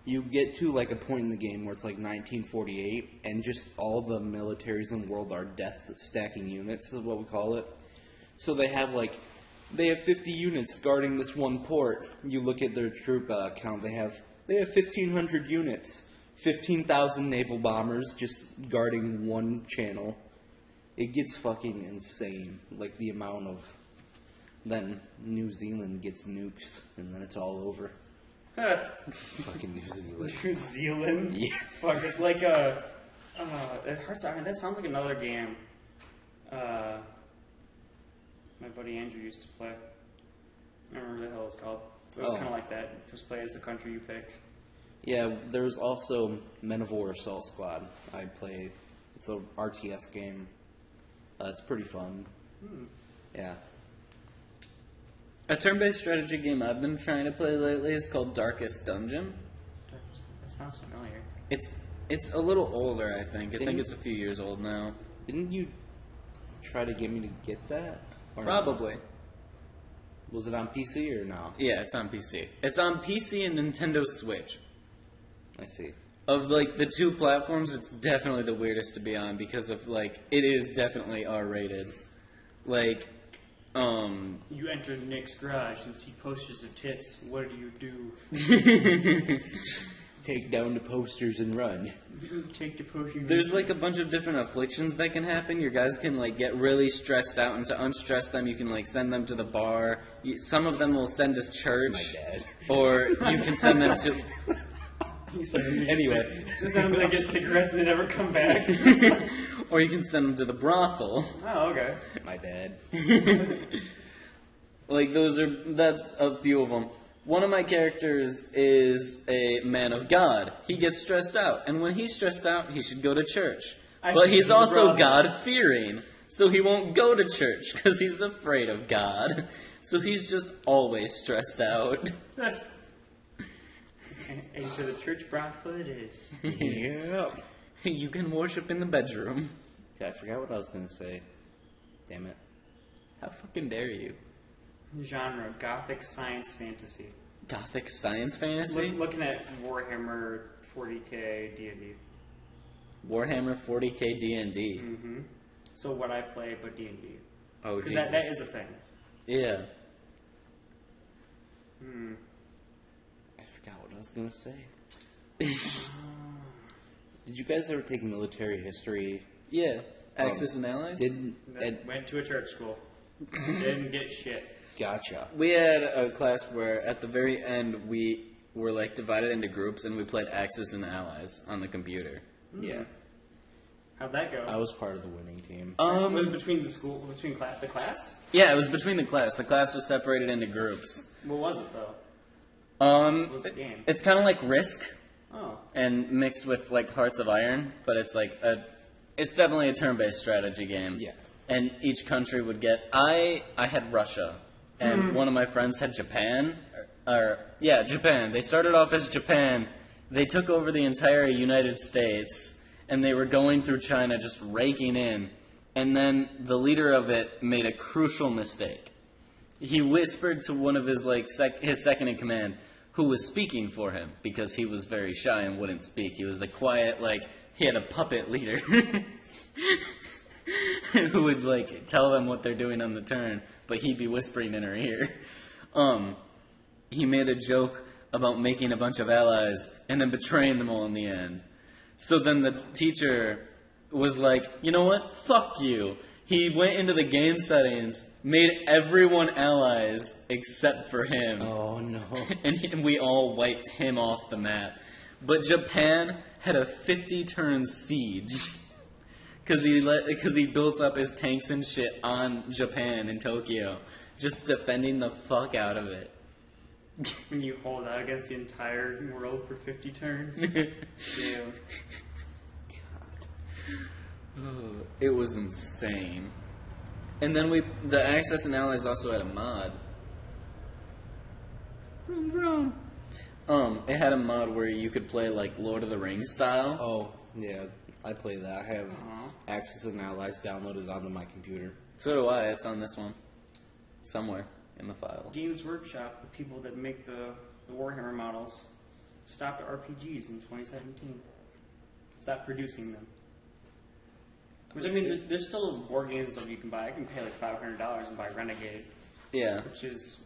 you get to, like, a point in the game where it's, like, 1948, and just all the militaries in the world are death-stacking units, is what we call it. So they have, 50 units guarding this one port. You look at their troop count, they have 1,500 units. 15,000 naval bombers just guarding one channel. It gets fucking insane. Like the amount of. Then New Zealand gets nukes, and then it's all over. Fucking New Zealand. New Zealand? Yeah. Fuck, it's like a. It hurts. That sounds like another game. My buddy Andrew used to play. I don't remember what the hell it's called. It was kind of like that. Just play as the country you pick. Yeah, there's also Men of War Assault Squad. I play. It's a RTS game. It's pretty fun. Yeah. A turn-based strategy game I've been trying to play lately is called Darkest Dungeon. That sounds familiar. It's a little older, I think. I think it's a few years old now. Didn't you try to get me to get that? Or Probably. not? Was it on PC or no? Yeah, it's on PC. It's on PC and Nintendo Switch. I see. Of, like, the two platforms, it's definitely the weirdest to be on because of, like, it is definitely R-rated. Like, You enter Nick's garage and see posters of tits. What do? Take down the posters and run. Take the posters. There's, like, a bunch of different afflictions that can happen. Your guys can, like, get really stressed out, and to unstress them, you can, like, send them to the bar. Some of them will send to church. My dad. Or you can send them to... Anyway. Just sounds like get cigarettes and they never come back. Or you can send them to the brothel. Oh, okay. My dad. Like, that's a few of them. One of my characters is a man of God. He gets stressed out, and when he's stressed out, he should go to church. But he's also God-fearing, so he won't go to church because he's afraid of God. So he's just always stressed out. And to the church brothel it is. Yeah. You can worship in the bedroom. I forgot what I was going to say. Damn it. How fucking dare you? Genre, gothic science fantasy. Gothic science fantasy? Looking at Warhammer 40k D&D. Warhammer 40k D&D. Mm-hmm. So what I play, but D&D. Oh, Because Jesus. that is a thing. Yeah. I forgot what I was going to say. Did you guys ever take military history? Yeah. Axis and Allies? Went to a church school. Didn't get shit. Gotcha. We had a class where at the very end we were like divided into groups and we played Axis and Allies on the computer. Yeah. How'd that go? I was part of the winning team. Was it between the class? Yeah, it was between the class. The class was separated into groups. What was it though? What was the game? It's kind of like Risk Oh. and mixed with like Hearts of Iron, but it's like it's definitely a turn-based strategy game. Yeah. And each country would get. I had Russia, and one of my friends had Japan. Japan. They started off as Japan. They took over the entire United States, and they were going through China, just raking in. And then the leader of it made a crucial mistake. He whispered to one of his his second in command, who was speaking for him because he was very shy and wouldn't speak. He was the quiet, he had a puppet leader who would tell them what they're doing on the turn, but he'd be whispering in her ear. He made a joke about making a bunch of allies and then betraying them all in the end. So then the teacher was like, you know what? Fuck you. He went into the game settings, made everyone allies except for him. Oh, no. And we all wiped him off the map. But Japan had a 50-turn siege. Because he built up his tanks and shit on Japan in Tokyo. Just defending the fuck out of it. And you hold out against the entire world for 50 turns? Damn. It was insane. And then the Axis and Allies also had a mod. Vroom vroom. It had a mod where you could play Lord of the Rings style. Oh, yeah. I play that. I have Axis and Allies downloaded onto my computer. So do I. It's on this one. Somewhere in the files. Games Workshop, the people that make the Warhammer models, stopped RPGs in 2017. Stopped producing them. Which, I mean, there's still war games that you can buy. I can pay $500 and buy Renegade. Yeah. Which is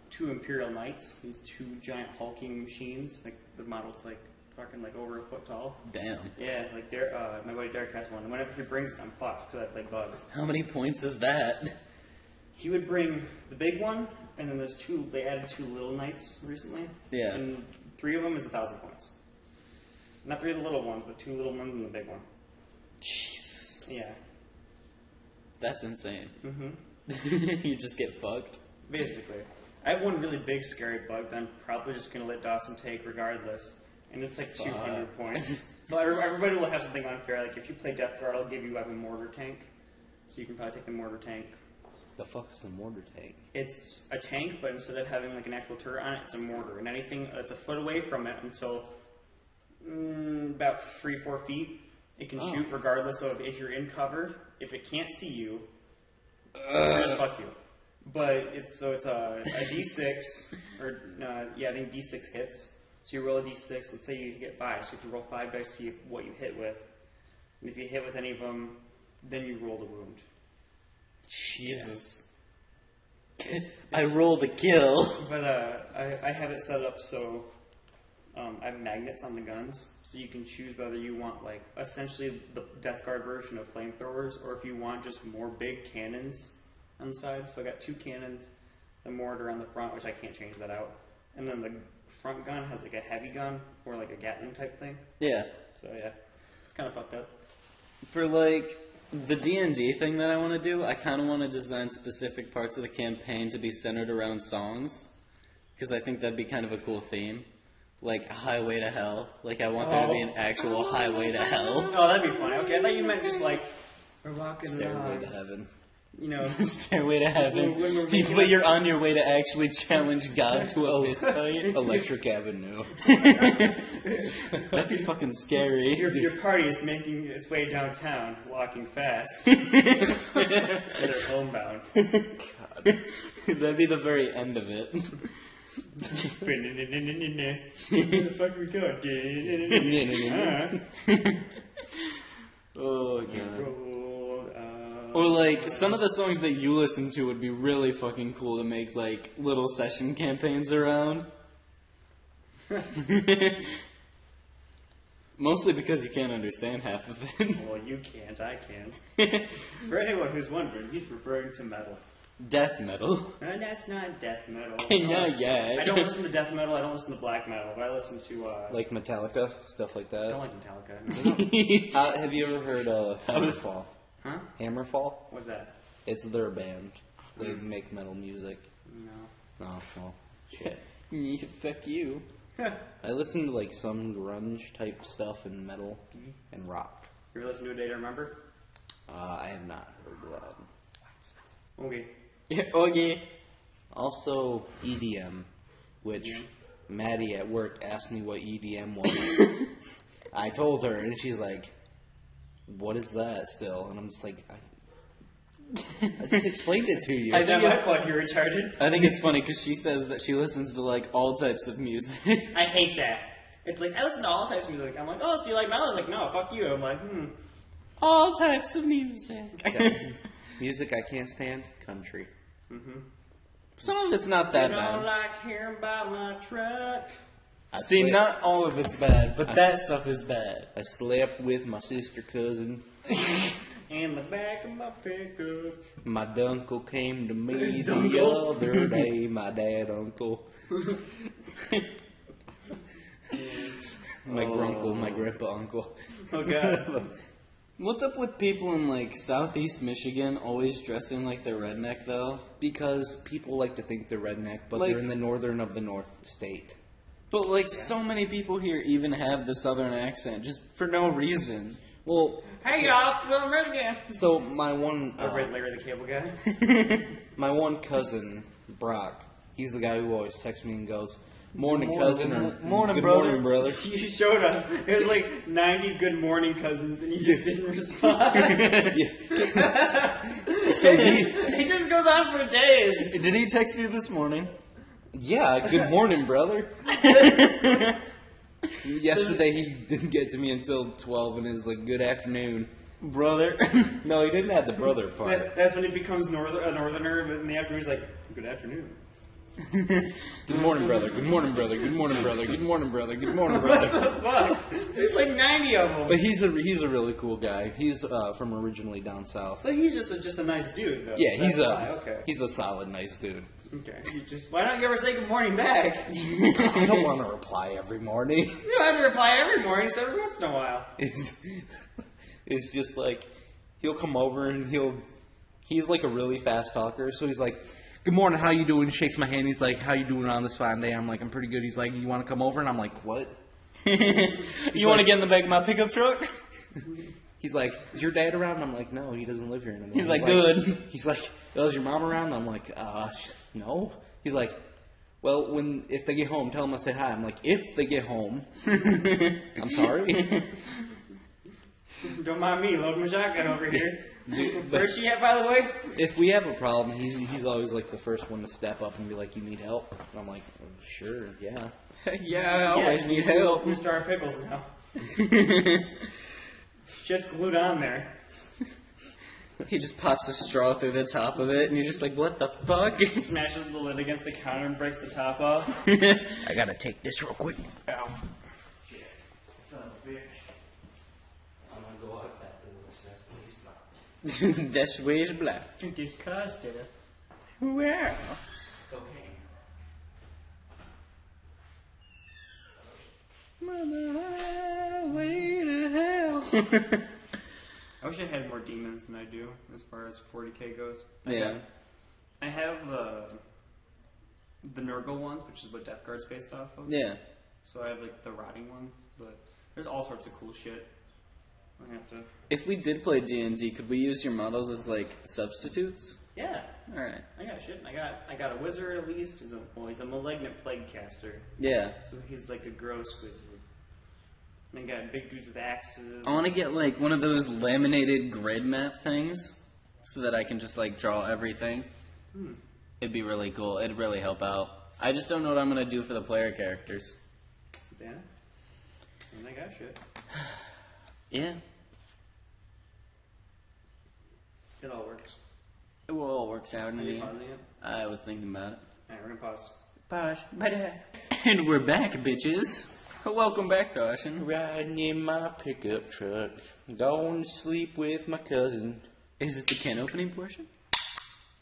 2 Imperial Knights, these 2 giant hulking machines. The model's fucking like over a foot tall. Damn. Yeah, like my buddy Derek has one. And whenever he brings it, I'm fucked because I play bugs. How many points is that? He would bring the big one, and then there's two. They added 2 little knights recently. Yeah. And 3 of them is 1,000 points. Not 3 of the little ones, but 2 little ones and the big one. Jesus. Yeah. That's insane. Mm-hmm. You just get fucked. Basically. I have one really big scary bug that I'm probably just going to let Dawson take regardless. And it's like 200 points. So everybody will have something unfair. Like if you play Death Guard, I'll give you a mortar tank. So you can probably take the mortar tank. The fuck is a mortar tank? It's a tank, but instead of having like an actual turret on it, it's a mortar. And anything that's a foot away from it until about 3-4 feet, it can shoot regardless of if you're in cover. If it can't see you, just fuck you. But it's a D6, or I think D6 hits. So you roll a D6. Let's say you get 5, so you have to roll 5 dice to see what you hit with. And if you hit with any of them, then you roll the wound. Jesus. I rolled a kill. But I have it set up so I have magnets on the guns, so you can choose whether you want like essentially the Death Guard version of flamethrowers, or if you want just more big cannons on the side. So I got 2 cannons, the mortar on the front, which I can't change that out, and then the front gun has like a heavy gun or like a Gatling type thing. Yeah. So yeah, it's kind of fucked up. For like the D&D thing that I want to do, I kind of want to design specific parts of the campaign to be centered around songs, because I think that'd be kind of a cool theme. Like Highway to Hell. Like I want there to be an actual Highway to Hell. Oh, that'd be funny. Okay, I thought you meant just like we're walking Stairway to heaven. You know, Stairway to Heaven. But you're on your way to actually challenge God to a fist fight. Electric Avenue. That'd be fucking scary. Your party is making its way downtown, walking fast. They're homebound. God. That'd be the very end of it. Where the fuck we going? Oh, God. Or, like, some of the songs that you listen to would be really fucking cool to make, like, little session campaigns around. Mostly because you can't understand half of it. Well, you can't, I can. For anyone who's wondering, he's referring to metal. Death metal. And that's not death metal. Yeah. I don't listen to death metal, I don't listen to black metal, but I listen to, like Metallica, stuff like I that. don't like Metallica. No. Have you ever heard Hammerfall? Huh? Hammerfall? What's that? It's their band. They make metal music. No. Oh, well, Yeah, fuck you. I listen to like some grunge type stuff and metal and rock. You ever listen to A Day to Remember? I have not heard of that. Okay. Yeah, okay. Also EDM, which Maddie at work asked me what EDM was. I told her, and she's like, "What is that?" Still, and I'm just like, I just explained it to you. I think I thought you were retarded. I think it's funny because she says that she listens to like all types of music. I hate that. It's like, I listen to all types of music. I'm like, oh, so you like metal? I'm like, no, fuck you. I'm like, All types of music. Okay. Music I can't stand, country. Mm-hmm. Some of it's not that You don't bad. like hearing about my truck. See, not all of it's bad, but that stuff is bad. I slept with my sister cousin. In the back of my pickup. My dunkle came to me the Dunkle? other day. My dad uncle. My grunkle, my grandpa uncle. Oh, God. What's up with people in like southeast Michigan always dressing like they're redneck though? Because people like to think they're redneck, but Like- they're in the northern of the North state. But like so many people here even have the southern accent just for no reason. Well, Hey, y'all, feeling red again. so my one, Red Larry the Cable Guy. my one cousin, Brock, he's the guy who always texts me and goes, "Morning, cousin," or morning, "Good brother." morning, brother." You showed up. It was like 90 good morning cousins, and you just didn't respond. So It just goes on for days. Did he text you this morning? yeah, good morning, brother. Yesterday he didn't get to me until 12, and it was like, "Good afternoon." Brother. No, he didn't have the brother part. That's when he becomes a northerner, but in the afternoon he's like, good afternoon. Good morning, brother. Good morning, brother. Good morning, brother. Good morning, brother. Good morning, brother. Fuck. There's like 90 of them. But he's a really cool guy. He's from originally down south. So he's just a nice dude, though. Yeah, Okay. he's a solid nice dude. Okay. Why don't you ever say good morning back? I don't want to reply every morning. You don't have to reply every morning, just every once in a while. It's just like he'll come over and he's like a really fast talker, so he's like, good morning, how you doing? He shakes my hand, he's like, how you doing on this fine day? I'm like, I'm pretty good. He's like, you want to come over? And I'm like, what? You want to get in the back of my pickup truck? He's like, is your dad around? I'm like, no, he doesn't live here anymore. He's like, good. He's like, oh, is your mom around? I'm like, no. He's like, well, if they get home, tell them I said hi. I'm like, if they get home. I'm sorry. Don't mind me, loading my shotgun over here. Where's she at, by the way? If we have a problem, he's always like the first one to step up and be like, you need help? And I'm like, oh, sure, yeah. Yeah, I always need help. Who's Jar Pickles now? Shit's glued on there. He just pops a straw through the top of it, and you're just like, what the fuck? Smashes the lid against the counter and breaks the top off. I gotta take this real quick. Ow. Shit. Son of a bitch. I'm gonna go out that door. Says please block. That's way is black. Disgusted. Well. Cocaine. Mother highway to hell. I wish I had more demons than I do as far as 40k goes. Yeah. I have the Nurgle ones, which is what Death Guard's based off of. Yeah. So I have like the rotting ones, but there's all sorts of cool shit. I have to. If we did play D&D, could we use your models as like substitutes? Yeah. All right. I got shit. I got a wizard at least. He's a malignant plague caster. Yeah. So he's like a gross wizard. And I got big dudes with axes. I want to get like one of those laminated grid map things, so that I can just like draw everything. It'd be really cool. It'd really help out. I just don't know what I'm gonna do for the player characters. Yeah. And I got shit. Yeah. It all works. It all works out in Are the you end. pausing it? I was thinking about it. Alright, we're gonna pause. Posh, and we're back, bitches. Welcome back, Dawson. Riding in my pickup truck. Going to sleep with my cousin. Is it the can opening portion?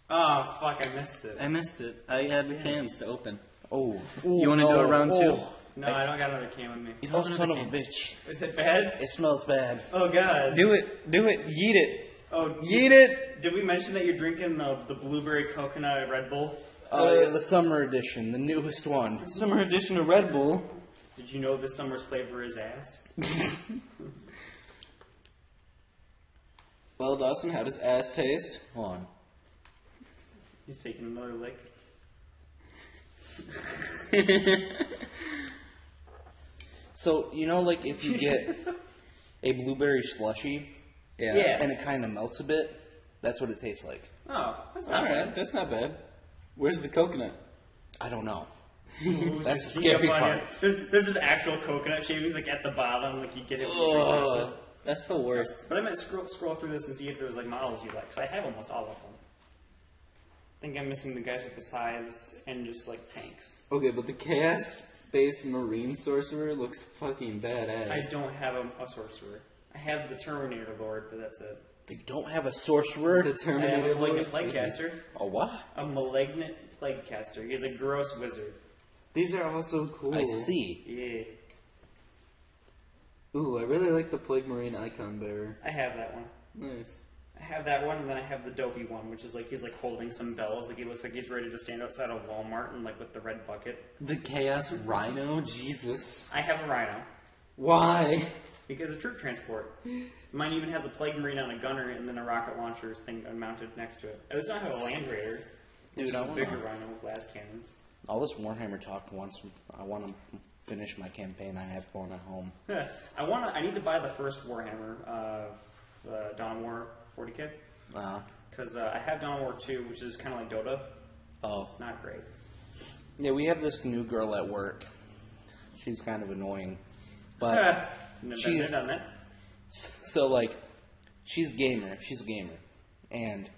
Oh, fuck, I missed it. I missed it. I had the cans to open. Oh. You want to do a round two? No, I don't got another can with me. You Oh, don't have son the of a can. bitch. Is it bad? It smells bad. Oh, God. Do it. Do it. Yeet it. Oh, Yeet it. Did we mention that you're drinking the blueberry coconut Red Bull? The summer edition, the newest one. Summer edition of Red Bull. Did you know this summer's flavor is ass? Well, Dawson, how does ass taste? Hold on. He's taking another lick. So, you know, like if you get a blueberry slushie Yeah. and it kind of melts a bit, that's what it tastes like. Oh, that's not Alright, bad. that's not bad. Where's the coconut? I don't know. Ooh, That's the sneak up scary on part. you. There's this actual coconut shavings like at the bottom, like you get it when you retouch it. Oh, that's the worst. But I meant scroll through this and see if there was like models you like, because I have almost all of them. I think I'm missing the guys with the scythes and just like tanks. Okay, but the chaos-based marine sorcerer looks fucking badass. I don't have a sorcerer. I have the Terminator Lord, but that's it. But you don't have a sorcerer? The I have Terminator a malignant Lord? plague Jesus. caster. A what? A malignant plague caster. He's a gross wizard. These are also cool. I see. Yeah, Ooh, I really like the Plague Marine icon bearer. I have that one. Nice. I have that one, and then I have the dopey one, which is like he's like holding some bells. Like he looks like he's ready to stand outside of Walmart and like with the red bucket. The Chaos Rhino? Jesus. I have a rhino Why? because of troop transport. Mine even has a plague marine on a gunner and then a rocket launcher thing mounted next to it. It does not have a land raider. Dude, It's I a wanna- bigger rhino with glass cannons. All this Warhammer talk once I want to finish my campaign I have going at home. I need to buy the first Warhammer of Dawn of War 40k because I have Dawn of War 2, which is kind of like Dota. Oh. It's not great. Yeah, we have this new girl at work. She's kind of annoying. But, she- Never done that. so like, she's a gamer. And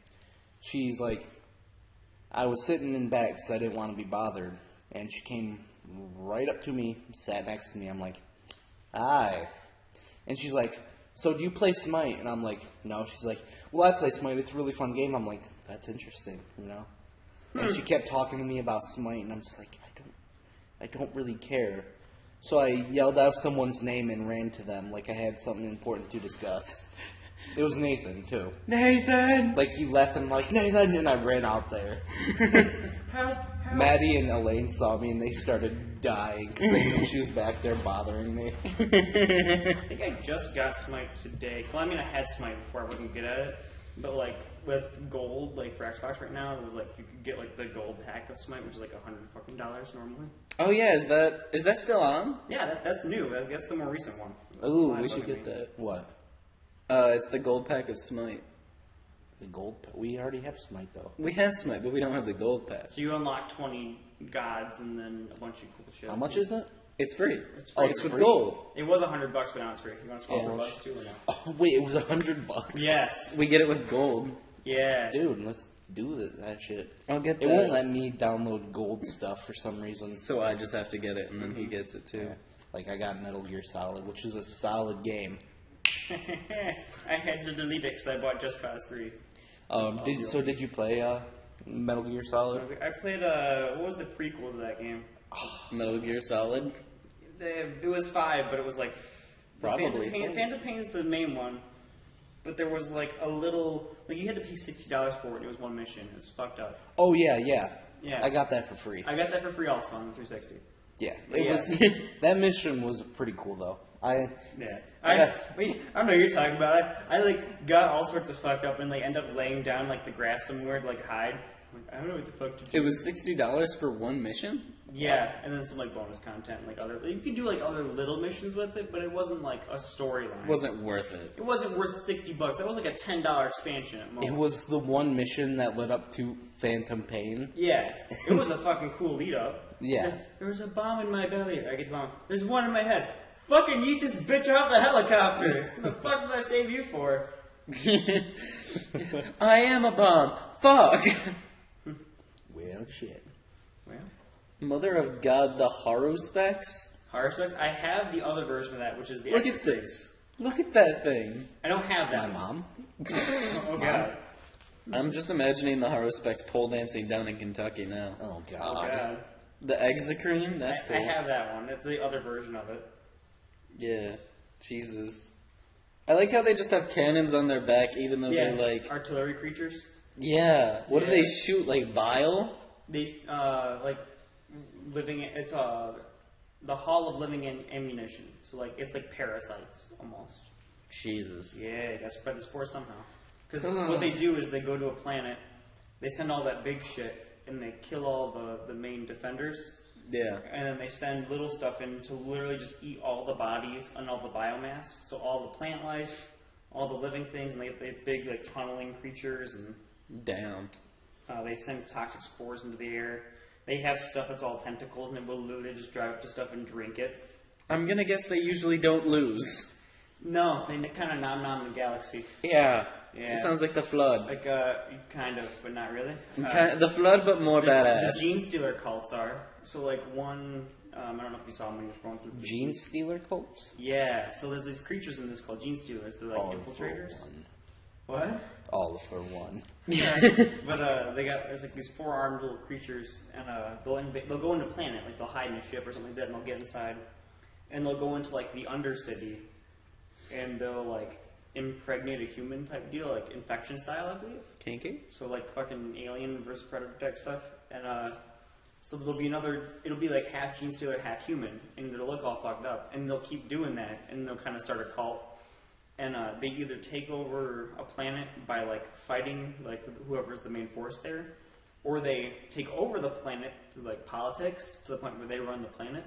she's like, I was sitting in back because I didn't want to be bothered, and she came right up to me, sat next to me. I'm like, hi. And she's like, so do you play Smite? And I'm like, no. She's like, well, I play Smite. It's a really fun game. I'm like, that's interesting, you know? And she kept talking to me about Smite, and I'm just like, I don't really care. So I yelled out someone's name and ran to them like I had something important to discuss. It was Nathan, too. Nathan! Like, he left and I'm like, Nathan! And I ran out there. Help! Maddie and Elaine saw me and they started dying because they knew she was back there bothering me. I think I just got Smite today. Well, I mean, I had Smite before. I wasn't good at it. But, like, with gold, like, for Xbox right now, it was, like, you could get, like, the gold pack of Smite, which is, like, $100 normally. Oh yeah, is that still on? Yeah, that's new. That's the more recent one. Ooh, Why we should fucking get me? that. What? It's the gold pack of Smite. The gold? We already have Smite, though. We have Smite, but we don't have the gold pack. So you unlock 20 gods and then a bunch of cool shit. How much is it? It's free. It's Oh, free. it's with Free? gold. It was $100, but now it's free. You want to spend Yeah. $100 too or no? Oh, wait, it was $100? Yes. We get it with gold. Yeah. Dude, let's do that shit. I'll get that. It won't let me download gold stuff for some reason. So I just have to get it, and then he gets it too. Yeah. Like, I got Metal Gear Solid, which is a solid game. I had to delete it because I bought Just Cause 3. Did you play Metal Gear Solid? I played, what was the prequel to that game? Metal Gear Solid. It was 5, but it was like... Probably Phantom Pain is the main one. But there was like a little... Like you had to pay $60 for it. It was one mission. It was fucked up. Oh, yeah. Yeah. I got that for free. I got that for free also on the 360. Yeah. Yeah. Was that mission was pretty cool, though. Yeah. I don't know what you're talking about. I like got all sorts of fucked up and like end up laying down like the grass somewhere to like hide. I'm like, I don't know what the fuck to do. It was $60 for one mission. Yeah, and then some like bonus content, like other. You can do like other little missions with it, but it wasn't like a storyline. Wasn't worth it. It wasn't worth $60. That was like a $10 expansion at most. It was the one mission that led up to Phantom Pain. Yeah, it was a fucking cool lead up. Yeah. There was a bomb in my belly. I get the bomb. There's one in my head. Fucking eat this bitch off the helicopter. What the fuck did I save you for? I am a bomb. Fuck. Well, shit. Well, Mother of God, the horror specs. horror specs. I have the other version of that, which is the. Look at Execrate. this. Look at that thing. I don't have My that. mom? Oh god. I'm just imagining the horror specs pole dancing down in Kentucky now. Oh, Oh God. god. The Execreme? That's I cool. have that one. That's the other version of it. Yeah. Jesus. I like how they just have cannons on their back, even though Yeah, they're like. artillery creatures. Yeah. What do Yeah. they shoot? Like bile? They like living. It's the Hall of Living in Ammunition. So like it's like parasites almost. Jesus. Yeah, you gotta spread the spore somehow. Because what they do is they go to a planet, they send all that big shit, and they kill all the main defenders, Yeah. and then they send little stuff in to literally just eat all the bodies and all the biomass. So all the plant life, all the living things, and they have big like tunneling creatures, and Damn. they send toxic spores into the air. They have stuff that's all tentacles, and it will literally just drive up to stuff and drink it. I'm gonna guess they usually don't lose. No, they kind of nom the galaxy. Yeah. Yeah. It sounds like the Flood. Like, kind of, but not really. The Flood, but more badass. The Gene Stealer cults are. So, like, one, I don't know if you saw them when you were scrolling through. Gene Stealer cults? Yeah, so there's these creatures in this called Gene Stealers. They're like All infiltrators. for one. What? All for one. But, there's like these 4-armed little creatures, and, they'll go into a planet, like they'll hide in a ship or something like that, and they'll get inside. And they'll go into, like, the Undercity, and they'll, like, impregnate a human type deal, like infection style, I believe. Kinky? So like fucking Alien versus Predator type stuff, and so there'll be it'll be like half Gene Stealer, half human, and it'll look all fucked up, and they'll keep doing that, and they'll kind of start a cult, and they either take over a planet by like fighting like whoever's the main force there, or they take over the planet through like politics to the point where they run the planet,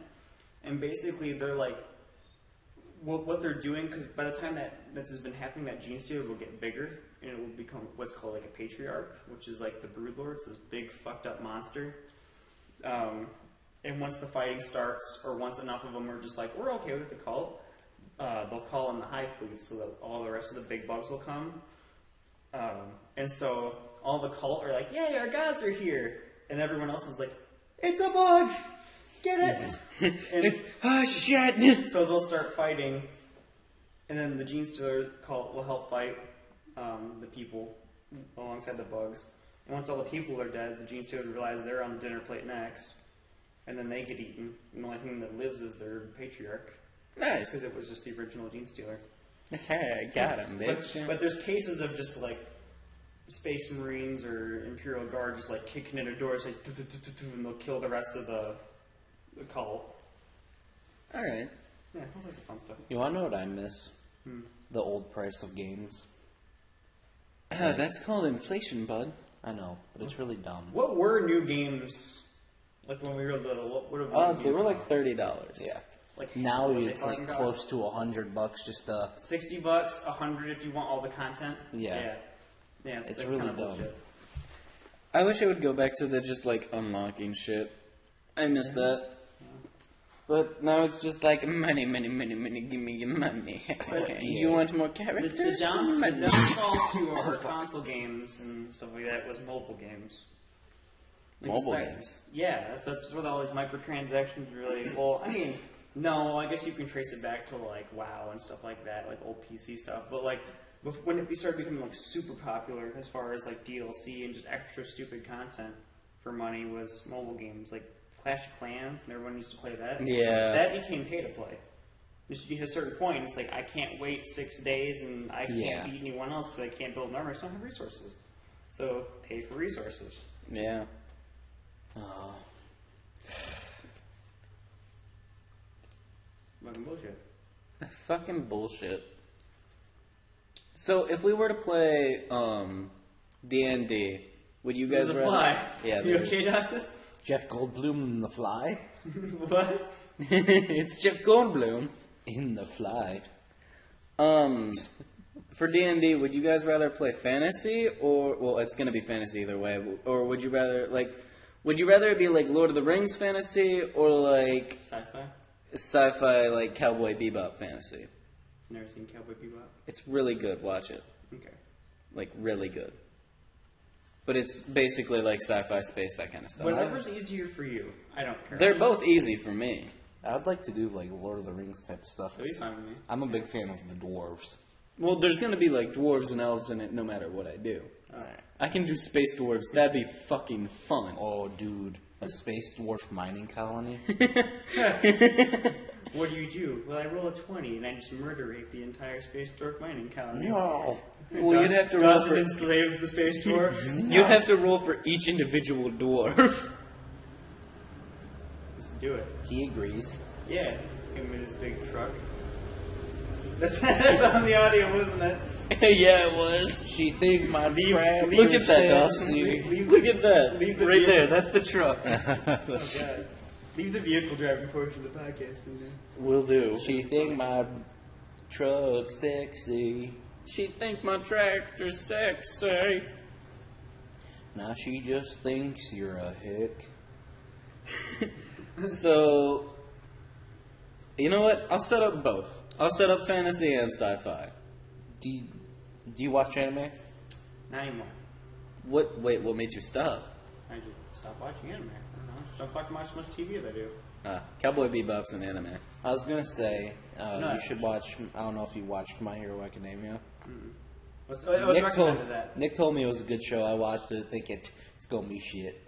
and basically they're like. What they're doing, because by the time that this has been happening, that Gene Stealer will get bigger, and it will become what's called like a patriarch, which is like the Broodlord, this big fucked up monster. And once the fighting starts, or once enough of them are just like, we're okay with the cult, they'll call in the Hive Fleet, so that all the rest of the big bugs will come. And so all the cult are like, "Yay, our gods are here," and everyone else is like, "It's a bug, get it!" And Oh shit! so they'll start fighting, and then the Gene Stealer cult will help fight the people alongside the bugs. And once all the people are dead, the Gene Stealer realize they're on the dinner plate next, and then they get eaten. And the only thing that lives is their patriarch, because Nice. it was just the original Gene Stealer. Hey, got him, bitch. But there's cases of just like Space Marines or Imperial Guard just like kicking in a door, like, and they'll kill the rest of the cult. All right. Yeah, all sorts of fun stuff. You want to know what I miss? The old price of games. That's called inflation, bud. I know, but it's really dumb. What were new games like when we were little? What would have They were like $30. Yeah. like Now what are they it's like talking close to $100 just to... $60, $100 if you want all the content. Yeah. Yeah, It's that's really kinda dumb. bullshit. I wish it would go back to the just like unlocking shit. I miss that. But now it's just like money, money, money, money. Give me your money. Okay. You want more The characters? downfall to our console games and stuff like that was mobile games. Like Mobile the games. Yeah, that's where all these microtransactions really. Well, I mean, no, I guess you can trace it back to like WoW and stuff like that, like old PC stuff. But like when it started becoming like super popular as far as like DLC and just extra stupid content for money was mobile games like Clash of Clans, and everyone used to play that. Yeah. That became pay to play. Just at a certain point, it's like I can't wait 6 days and I can't beat anyone else because I can't build an armor. So I don't have resources. So pay for resources. Yeah. Oh. Fucking bullshit. Fucking bullshit. So if we were to play D&D, would you guys There's a rather? fly. Yeah. You there okay, is. Dawson? Jeff Goldblum in The Fly? What? It's Jeff Goldblum. In The Fly. For D&D, would you guys rather play fantasy or well, it's gonna be fantasy either way, or would you rather it be like Lord of the Rings fantasy or like Sci-fi? sci-fi like Cowboy Bebop fantasy? Never seen Cowboy Bebop. It's really good. Watch it. Okay. Like really good. But it's basically like sci-fi space, that kind of stuff. Whatever's easier for you. I don't care. They're both easy for me. I would like to do like Lord of the Rings type of stuff. That'd be fine with me. I'm a big fan of the dwarves. Well, there's gonna be like dwarves and elves in it no matter what I do. Alright. I can do space dwarves. That'd be fucking fun. Oh, dude. A space dwarf mining colony? What do? Well, I roll a 20 and I just murder rape the entire space dwarf mining colony. No. Well, you'd have to roll Dawson for enslaves the space dwarves. you'd have to roll for each individual dwarf. Let's do it. He agrees. Yeah. Him in his big truck. That's on the audio, wasn't it? Yeah, it was. She think my Leave- trap. leave Look at that, says- Dawson. leave Look the- at that. leave the Right vehicle. there. That's the truck. Oh, God. Leave the vehicle driving portion of the podcast in there. Will do. She think my truck sexy. She think my tractor's sexy. Now she just thinks you're a hick. So, you know what? I'll set up both. I'll set up fantasy and sci-fi. Do you watch anime? Not anymore. Wait, what made you stop? I just stopped watching anime. I don't know. Stop fucking watching as much TV as I do. Cowboy Bebop's an anime. I was gonna say No, you should watch. I don't know if you watched My Hero Academia. I was recommended that. Nick told me it was a good show. I watched it thinking it's gonna be shit.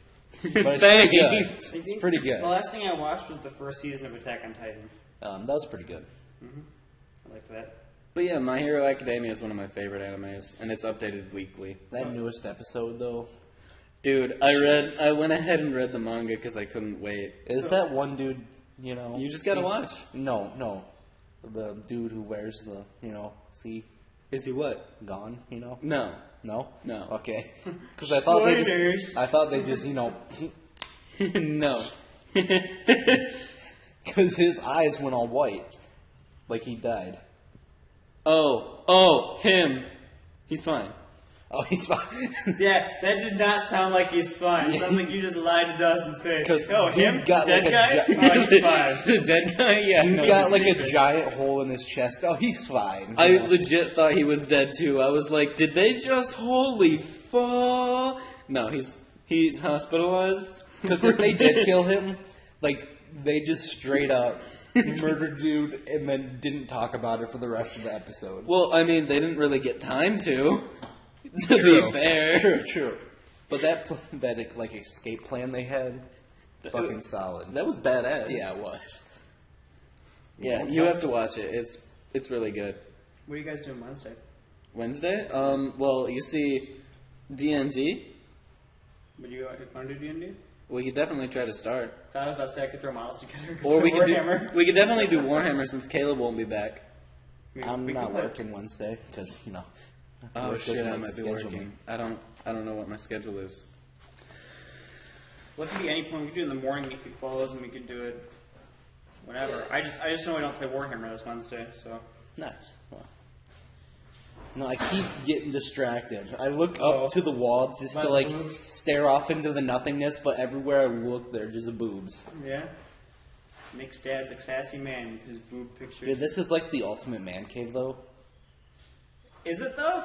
But it's Thanks. pretty good. It's pretty good. The last thing I watched was the first season of Attack on Titan. That was pretty good. I like that. But yeah, My Hero Academia is one of my favorite animes, and it's updated weekly. That newest episode though, Dude, I went ahead and read the manga because I couldn't wait. is that one dude? You know, You just gotta watch. No, the dude who wears the Is he what? gone. No. No. Okay. Because I Spoilers. thought they just No. because his eyes went all white, like he died. Oh, him. He's fine. Oh, he's fine. Yeah, that did not sound like he's fine. It sounds like you just lied to Dustin's face. 'Cause Oh, dude him? got Dead like a guy? gi- Oh, he's fine. The dead guy? Yeah. Dude no, got he's like a sleeping. giant hole in his chest. Oh, he's fine. I legit thought he was dead too. I was like, did they just holy fall. No, he's hospitalized. Because if they did kill him, like, they just straight up murdered dude and then didn't talk about it for the rest of the episode. Well, I mean, they didn't really get time to be fair. True. But that like escape plan they had, fucking solid. That was badass. Yeah, it was. Yeah, you have to watch it. It's really good. What are you guys doing Wednesday? Wednesday? Well, you see, D&D. Would you want to do D&D? We could definitely try to start. I was about to say I could throw models together. Or we could Warhammer. we could definitely do Warhammer since Caleb won't be back. I'm We not could play- working Wednesday because Oh work shit, doesn't I like might to be schedule working. me. I don't know what my schedule is. Well, it could be any point. We could do it in the morning if we close, and we could do it whenever. I just know we don't play Warhammer this Wednesday, so. Nice. Well, no, I keep getting distracted. I look Oh. up to the wall just My to like boobs. stare off into the nothingness, but everywhere I look, they're just boobs. Yeah. Nick's dad's a classy man with his boob pictures. Dude, this is like the ultimate man cave, though. Is it though?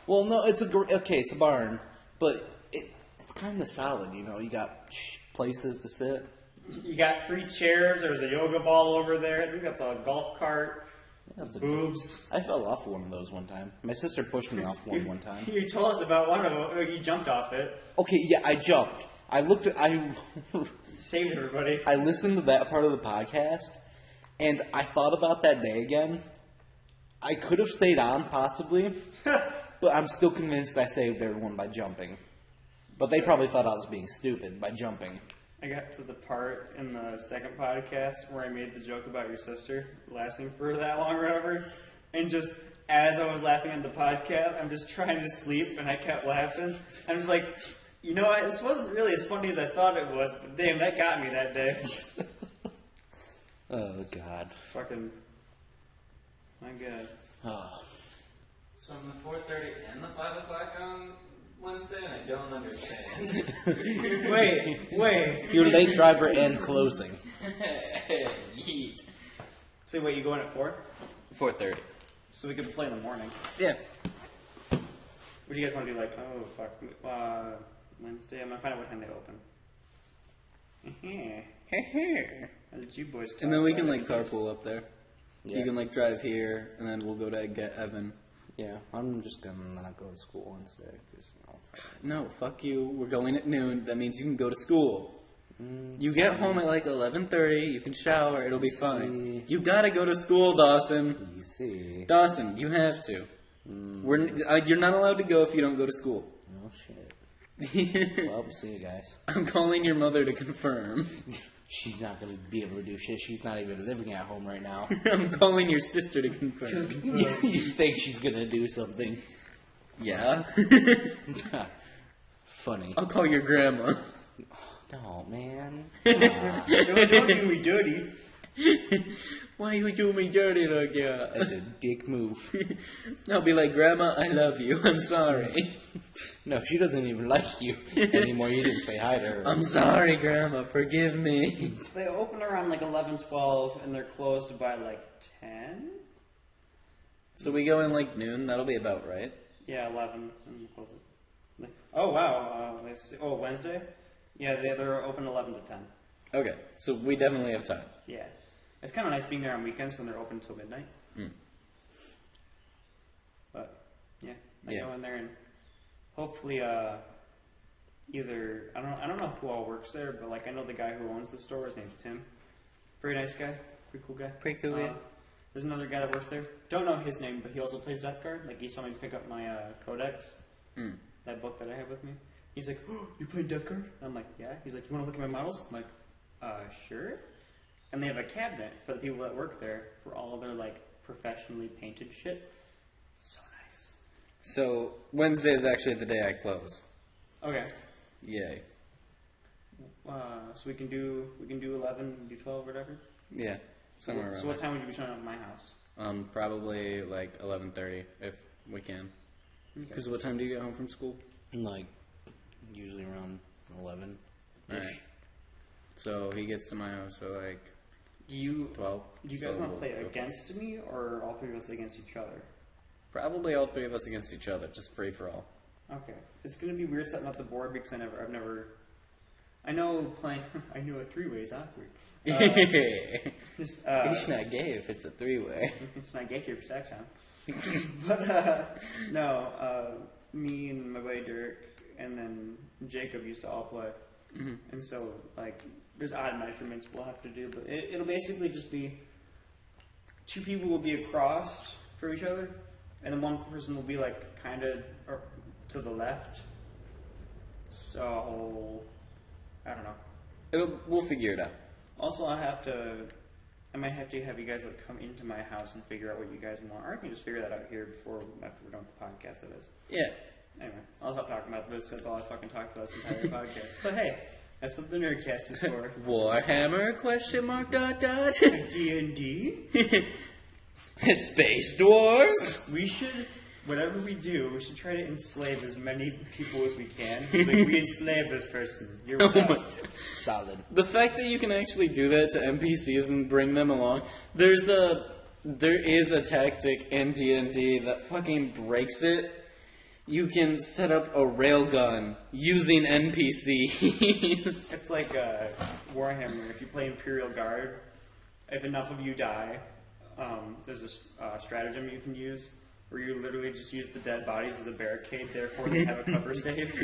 Well, no, it's it's a barn, but it's kind of solid. You got places to sit. You got 3 chairs. There's a yoga ball over there. I think that's a golf cart. That's Boobs. I fell off one of those one time. My sister pushed me off one time. You told us about one of them. You jumped off it. Okay, yeah, I jumped. I looked at Saved everybody. I listened to that part of the podcast, and I thought about that day again. I could have stayed on, possibly, but I'm still convinced I saved everyone by jumping. But they probably thought I was being stupid by jumping. I got to the part in the second podcast where I made the joke about your sister lasting for that long or whatever, and just as I was laughing on the podcast, I'm just trying to sleep, and I kept laughing. I was like, you know what, this wasn't really as funny as I thought it was, but damn, that got me that day. Oh, God. Fucking, my God. Oh. So I'm the 4:30 and the 5 o'clock on Wednesday, and I don't understand. Wait. You're late driver and closing. Yeet. So wait, you going at 4? 4:30. So we could play in the morning. Yeah. What do you guys want to do? Like, oh fuck, Wednesday. I'm gonna find out what time they open. I'll let you boys talk. And then we can about like it. carpool up there. Yeah. You can like drive here, and then we'll go to get Evan. Yeah, I'm just gonna not go to school Wednesday because No, fuck you. We're going at noon. That means you can go to school. You get home at like 11:30. You can shower. It'll be fine. You gotta go to school, Dawson. you see. Dawson, you have to. You're not allowed to go if you don't go to school. Oh shit. Well, we'll see you guys. I'm calling your mother to confirm. She's not gonna be able to do shit. She's not even living at home right now. I'm calling your sister to confirm. You think she's gonna do something? Yeah. Funny. I'll call your grandma. No, man. Don't do me dirty. Why you do me dirty like that? That's a dick move. I'll be like, Grandma, I love you. I'm sorry. No, she doesn't even like you anymore. You didn't say hi to her. I'm sorry, Grandma. Forgive me. They open around like 11, 12, and they're closed by like 10. So we go in like noon. That'll be about right. Yeah, 11 and close it. Oh wow. Let's see. Oh, Wednesday. Yeah, they're open 11 to 10. Okay. So we definitely have time. Yeah, it's kind of nice being there on weekends when they're open till midnight. But yeah, I go in there and hopefully, either I don't know who all works there, but like I know the guy who owns the store. His name's Tim. Pretty nice guy. Pretty cool guy. Pretty cool guy. There's another guy that works there. Don't know his name, but he also plays Death Guard. Like he saw me pick up my Codex, that book that I have with me. He's like, "Oh, you play Death Guard?" I'm like, "Yeah." He's like, "You want to look at my models?" I'm like, "Sure." And they have a cabinet for the people that work there for all of their like professionally painted shit. So nice. So Wednesday is actually the day I close. Okay. Yay. So we can do 11, do 12, whatever. Yeah. Somewhere around. So what time would you be showing up at my house? Probably like 11:30 if we can. Okay. Because what time do you get home from school? Like, usually around 11. Alright. So he gets to my house at like Do you 12. Do you so guys want to we'll play go. against me or all three of us against each other? Probably all three of us against each other, just free for all. Okay. It's gonna be weird setting up the board because I've never. I know playing. I knew a 3-way is awkward. It's not gay if it's a 3-way. It's not gay if you're sex, huh? But no. Me and my buddy Dirk and then Jacob used to all play, and so like there's odd measurements we'll have to do, but it'll basically just be 2 people will be across from each other, and then 1 person will be like kind of to the left. So I don't know. We'll figure it out. Also, I might have to have you guys like come into my house and figure out what you guys want, or I can just figure that out here after we're done with the podcast. That is. Yeah. Anyway, I'll stop talking about this. That's all I fucking talked about this entire podcast. But hey, that's what the Nerdcast is for. Warhammer ? D&D. Space Dwarves. We should, whatever we do, we should try to enslave as many people as we can. Like, we enslave this person. You're with us. Solid. The fact that you can actually do that to NPCs and bring them along, there is a tactic in D&D that fucking breaks it. You can set up a railgun using NPCs. It's like Warhammer. If you play Imperial Guard, if enough of you die, there's a stratagem you can use where you literally just use the dead bodies as a barricade, therefore they have a cover save.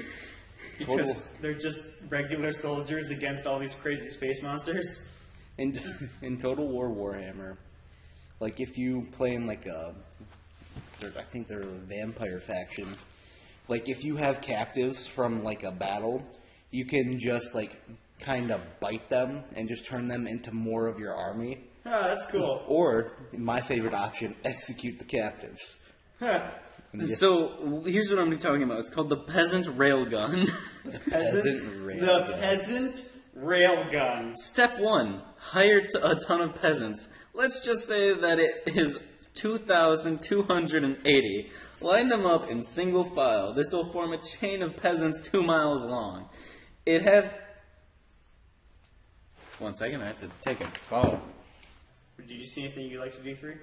Because they're just regular soldiers against all these crazy space monsters. In Total War Warhammer, like if you play in like I think they're a vampire faction. Like if you have captives from like a battle, you can just like kind of bite them and just turn them into more of your army. Ah, that's cool. Or, my favorite option, execute the captives. Huh. So, here's what I'm talking about. It's called the Peasant Railgun. The peasant railgun. Step 1. Hire a ton of peasants. Let's just say that it is 2,280. Line them up in single file. This will form a chain of peasants 2 miles long. It have... 1 second, I have to take a call. Did you see anything you'd like to do, 3?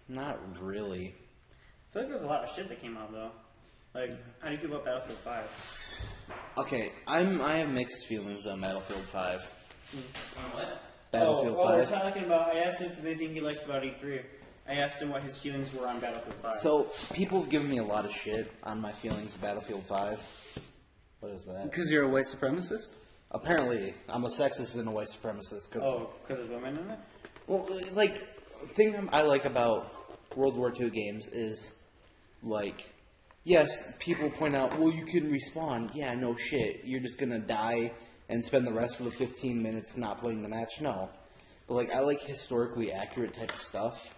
Not really. I feel like there's a lot of shit that came out, though. Like, how do you feel about Battlefield 5? Okay, I have mixed feelings on Battlefield 5. What? Battlefield 5. We're talking about... I asked him if there's anything he likes about E3. I asked him what his feelings were on Battlefield 5. So, people have given me a lot of shit on my feelings of Battlefield 5. What is that? Because you're a white supremacist? Apparently, I'm a sexist and a white supremacist. Because there's women in it? Well, like, the thing I like about World War II games is, like, yes, people point out, well, you can respawn. Yeah, no shit. You're just gonna die and spend the rest of the 15 minutes not playing the match? No. But, like, I like historically accurate type of stuff.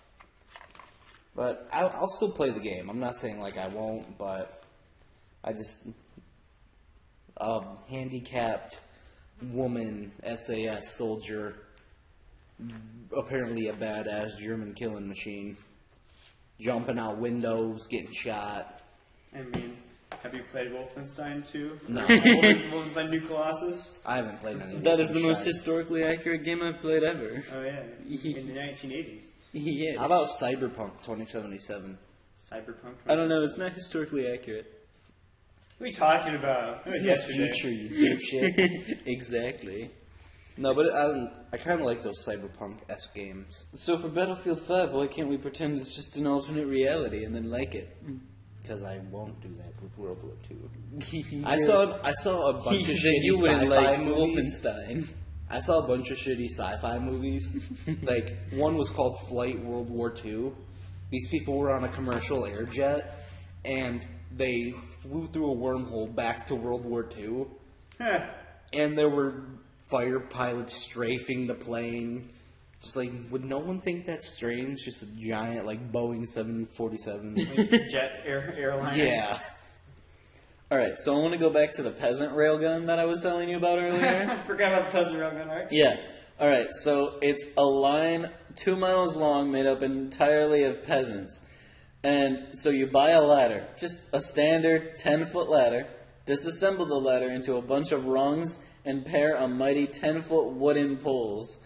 But I'll still play the game. I'm not saying, like, I won't, but I just... handicapped woman SAS soldier, apparently a badass German killing machine, jumping out windows, getting shot. I mean, have you played Wolfenstein 2? No. Wolfenstein New Colossus? I haven't played any of That is the Wolfenstein. most historically accurate game I've played ever. Oh, yeah. In the 1980s. Yeah. How about Cyberpunk 2077? Cyberpunk. I don't know, it's not historically accurate. What are you talking about? That was yesterday. Future, you dipshit. Exactly. No, but I kind of like those Cyberpunk-esque games. So for Battlefield 5, why can't we pretend it's just an alternate reality and then like it? Because I won't do that with World War II. Yeah. I saw a bunch of Then shitty you wouldn't sci-fi like movies. Wolfenstein. I saw a bunch of shitty sci-fi movies. Like, one was called Flight World War II. These people were on a commercial air jet, and they flew through a wormhole back to World War II. Huh. And there were fighter pilots strafing the plane. Just like, would no one think that's strange? Just a giant, like, Boeing 747. Like jet airline. Yeah. Alright, so I want to go back to the peasant railgun that I was telling you about earlier. Forgot about the peasant railgun, right? Yeah. Alright, so it's a line 2 miles long made up entirely of peasants. And so you buy a ladder, just a standard 10-foot ladder, disassemble the ladder into a bunch of rungs, and pair a mighty 10-foot wooden poles.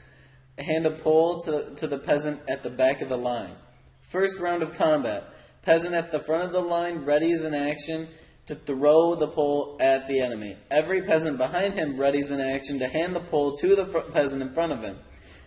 Hand a pole to the peasant at the back of the line. First round of combat. Peasant at the front of the line readies in action to throw the pole at the enemy. Every peasant behind him readies in action to hand the pole to the peasant in front of him.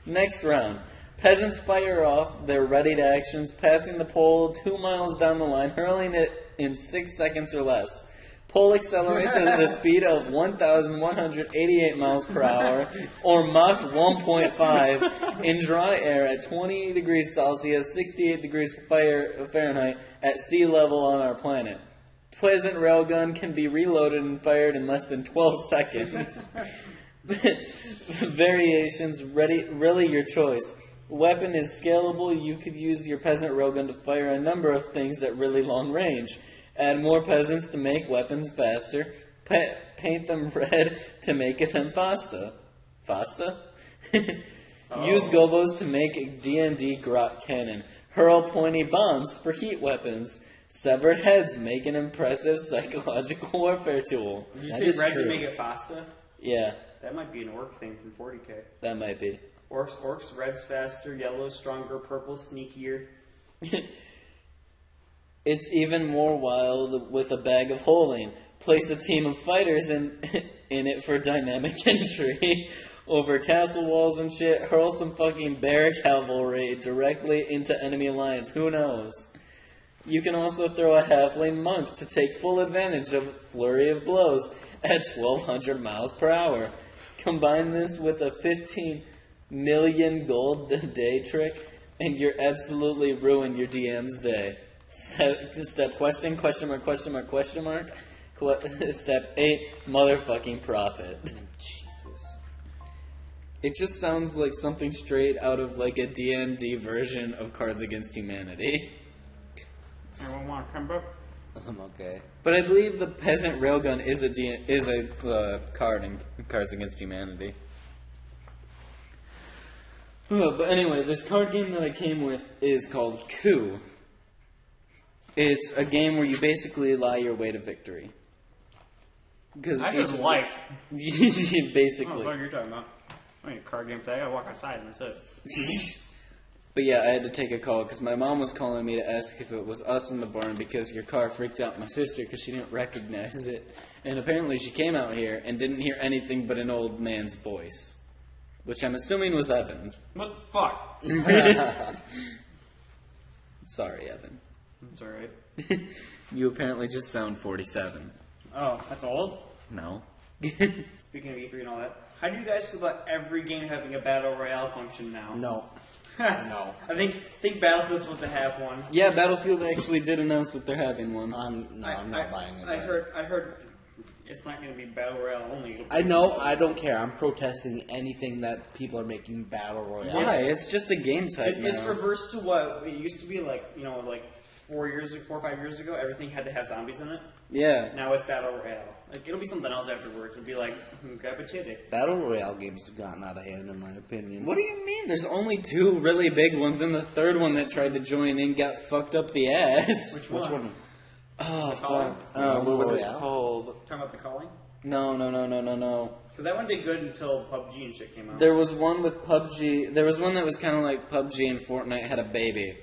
Next round. Peasants fire off their readied actions, passing the pole 2 miles down the line, hurling it in 6 seconds or less. Pole accelerates at the speed of 1,188 miles per hour, or Mach 1.5, in dry air at 20 degrees Celsius, 68 degrees Fahrenheit, at sea level on our planet. Peasant railgun can be reloaded and fired in less than 12 seconds. Variations, really your choice. Weapon is scalable. You could use your peasant railgun to fire a number of things at really long range. Add more peasants to make weapons faster. Paint them red to make them faster. Faster? Use gobos to make a D&D grot cannon. Hurl pointy bombs for heat weapons. Severed heads make an impressive psychological warfare tool. Did you say red to make it faster? Yeah, That might be an orc thing from 40k. that might be. Orcs, red's faster, yellow stronger, purple sneakier. It's even more wild with a bag of holding. Place a team of fighters in it for dynamic entry. Over castle walls and shit. Hurl some fucking bear cavalry directly into enemy lines. Who knows? You can also throw a halfling monk to take full advantage of flurry of blows at 1,200 miles per hour. Combine this with a 15 million gold a day trick, and you're absolutely ruined your DM's day. Step question mark. Step 8, motherfucking profit. Jesus. It just sounds like something straight out of like a D&D version of Cards Against Humanity. Anyone want to come back? I'm okay. But I believe the peasant railgun is a card in Cards Against Humanity. But anyway, this card game that I came with is called Coup. It's a game where you basically lie your way to victory. Because I just life. basically. I don't know what you're talking about. I mean, a card game for that. I gotta walk outside and that's it. But yeah, I had to take a call because my mom was calling me to ask if it was us in the barn because your car freaked out my sister because she didn't recognize it. And apparently she came out here and didn't hear anything but an old man's voice. Which I'm assuming was Evan's. What the fuck? Sorry, Evan. It's alright. You apparently just sound 47. Oh, that's old? No. Speaking of E3 and all that, how do you guys feel about every game having a battle royale function now? No. No. I think Battlefield's supposed to have one. Yeah, Battlefield actually did announce that they're having one. I'm not buying it. I heard it's not going to be battle royale only. I know. I don't care. I'm protesting anything that people are making battle royale. Why? It's just a game type now. It's reversed to what it used to be like. 4 or 5 years ago, everything had to have zombies in it. Yeah. Now it's battle royale. Like it'll be something else afterwards. It'll be like grab a chitty. Battle royale games have gotten out of hand, in my opinion. What do you mean? There's only 2 really big ones, and the third one that tried to join in got fucked up the ass. Which Which one? one? Oh, Calling? fuck. What was it Royale? called? Talking about the calling? No. Because that one did good until PUBG and shit came out. There was one with PUBG. There was one that was kind of like PUBG and Fortnite had a baby.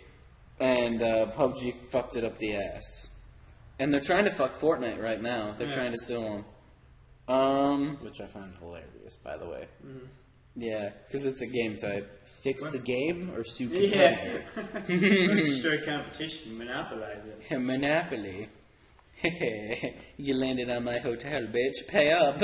And PUBG fucked it up the ass. And they're trying to fuck Fortnite right now. They're trying to sue them. Which I find hilarious, by the way. Yeah, because it's a game type. Fix the game or sue Yeah. competitor? Register competition, monopolize it. Monopoly. You landed on my hotel, bitch. Pay up.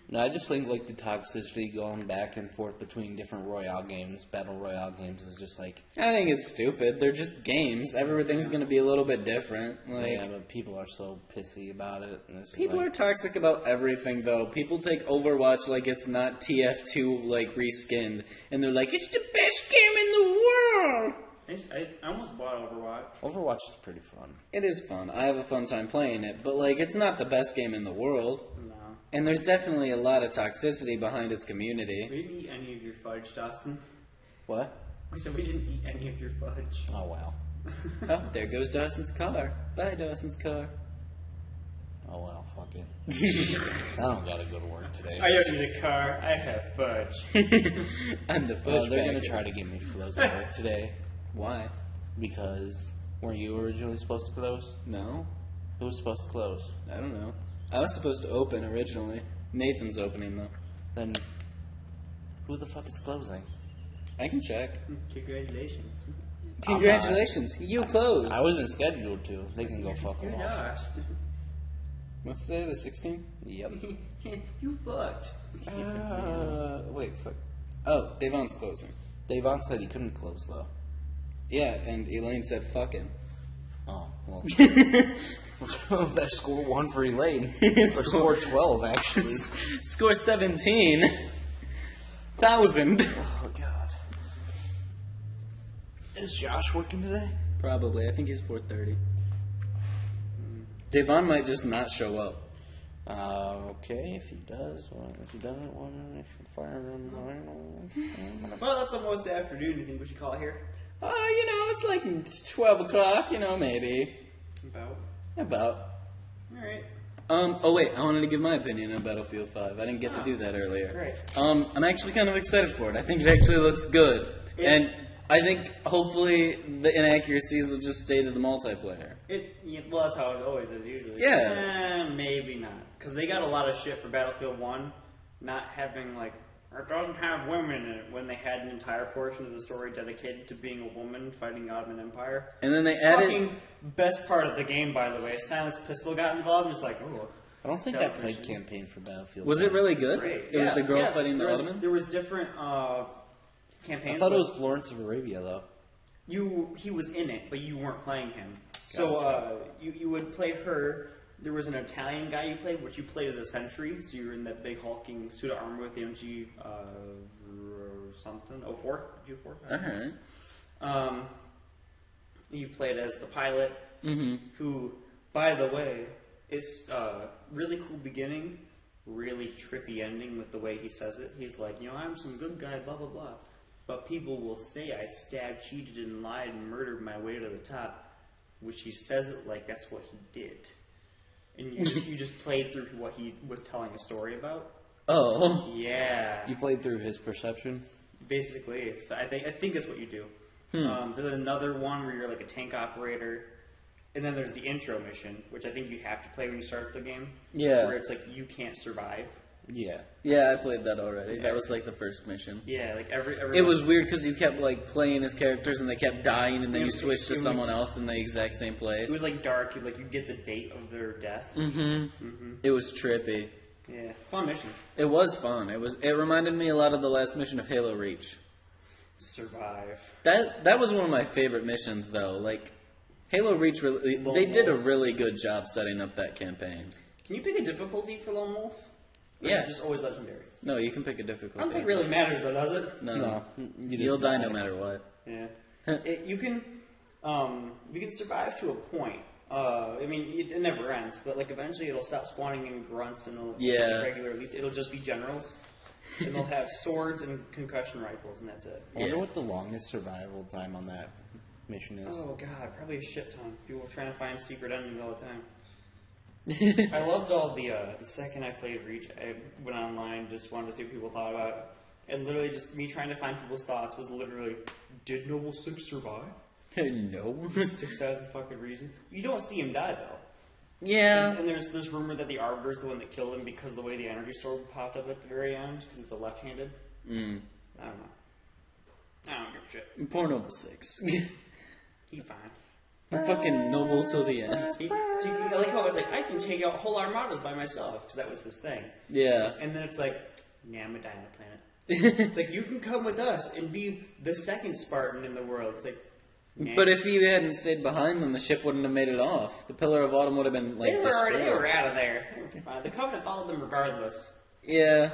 No, I just think like the toxicity going back and forth between different royale games, battle royale games, is just like I think it's stupid. They're just games. Everything's going to be a little bit different. Like, yeah, but people are so pissy about it. And it's people are toxic about everything, though. People take Overwatch like it's not TF2, like, reskinned. And they're like, it's the best game in the world! I almost bought Overwatch. Overwatch is pretty fun. It is fun. I have a fun time playing it. But, like, it's not the best game in the world. No. And there's definitely a lot of toxicity behind its community. We didn't eat any of your fudge, Dawson. What? We said we didn't eat any of your fudge. Oh wow. Oh, there goes Dawson's car. Bye, Dawson's car. Oh well, fuck it. I don't gotta go to work today. I don't need a car. I have fudge. I'm the fudge They're bagger. gonna try to get me flows at work today Why? because Weren't you originally supposed to close? No, Who was supposed to close? I don't know. I was supposed to open originally. Nathan's opening though. Then, who the fuck is closing? I can check. Congratulations. Congratulations, you closed. I wasn't scheduled to. They can go fuck You're them off. lost. What's today? The 16th? Yep. You fucked. Wait, fuck. Oh, Devon's closing. Davon said he couldn't close though. Yeah, and Elaine said fuck him. Oh, well. That score 1 for Elaine. Or score 12, actually. Score 17,000. Oh, God. Is Josh working today? Probably. I think he's 4:30. Devon might just not show up. Okay, if he does, well, if he doesn't want to fire him. Well, it's almost afternoon. You think we should call it here? It's like 12 o'clock, maybe. About. Alright. Oh wait, I wanted to give my opinion on Battlefield 5. I didn't get to do that earlier. Great. I'm actually kind of excited for it. I think it actually looks good. And I think hopefully the inaccuracies will just stay to the multiplayer. Well, that's how it always is usually. Yeah. Maybe not. Because they got a lot of shit for Battlefield 1 not having, like, it doesn't have women in it when they had an entire portion of the story dedicated to being a woman fighting the Ottoman Empire. And then they added... Fucking best part of the game, by the way. Silence Pistol got involved and was like, ooh. I don't think I played campaign for Battlefield. Was it really good? Great. It was the girl fighting the Ottoman? There was different campaigns. I thought it was Lawrence of Arabia, though. He was in it, but you weren't playing him. So you would play her. There was an Italian guy you played, which you played as a sentry. So you were in that big hulking suit of armor with the MG something 04. G4. Alright. You played as the pilot, who, by the way, is really cool beginning, really trippy ending with the way he says it. He's like, I'm some good guy, blah blah blah, but people will say I stabbed, cheated, and lied and murdered my way to the top, which he says it like that's what he did. And you just played through what he was telling a story about. Oh. Yeah. You played through his perception? Basically. So I think that's what you do. There's another one where you're like a tank operator. And then there's the intro mission, which I think you have to play when you start the game. Yeah. Where it's like, you can't survive. Yeah. Yeah, I played that already. That was like the first mission. Yeah, like every It was weird because you kept like playing as characters and they kept dying, and then you switched to someone else in the exact same place. It was like dark. You get the date of their death. It was trippy. Yeah, fun mission. It was fun. It reminded me a lot of the last mission of Halo Reach. Survive. That was one of my favorite missions though. Like Halo Reach, they did a really good job setting up that campaign. Can you pick a difficulty for Lone Wolf? Or Yeah. is it just always legendary? No, you can pick a I difficulty. don't think it really matters though, does it? No. You just You'll die no matter what. Yeah. You can survive to a point. It never ends, but like eventually it'll stop spawning in grunts and it'll regular elites. It'll just be generals, and they'll have swords and concussion rifles, and that's it. I wonder what the longest survival time on that mission is. Oh god, probably a shit ton. People are trying to find secret endings all the time. I loved all the second I played Reach, I went online, just wanted to see what people thought about it. And literally just me trying to find people's thoughts was literally, did Noble 6 survive? No. 6,000 fucking reasons. You don't see him die though. Yeah. And there's rumor that the Arbiter's the one that killed him because of the way the energy sword popped up at the very end, because it's a left-handed. I don't know. I don't give a shit. Poor Noble 6. He fine. Fucking Noble till the end. I like how it's like, I can take out whole armadas by myself, because that was his thing. Yeah. And then it's like, nah, I'm gonna die on a planet. It's like, you can come with us and be the second Spartan in the world. It's like, nah. But if he hadn't stayed behind them, the ship wouldn't have made it off. The Pillar of Autumn would have been, like, destroyed. They were out of there. The Covenant followed them regardless. Yeah.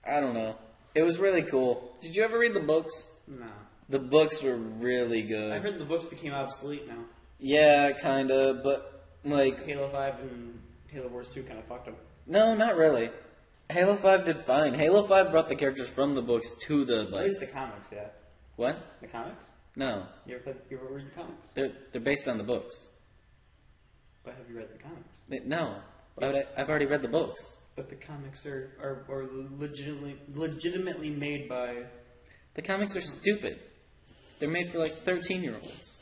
I don't know. It was really cool. Did you ever read the books? No. The books were really good. I heard the books became obsolete now. Yeah, kinda, but, like... Halo 5 and Halo Wars 2 kind of fucked them. No, not really. Halo 5 did fine. Halo 5 brought the characters from the books to the, At like... least the comics, yeah. What? The comics? No. You ever read the comics? They're based on the books. But have you read the comics? No. I've already read the books. But the comics are legitimately made by... The comics are stupid. They're made for, like, 13-year-olds.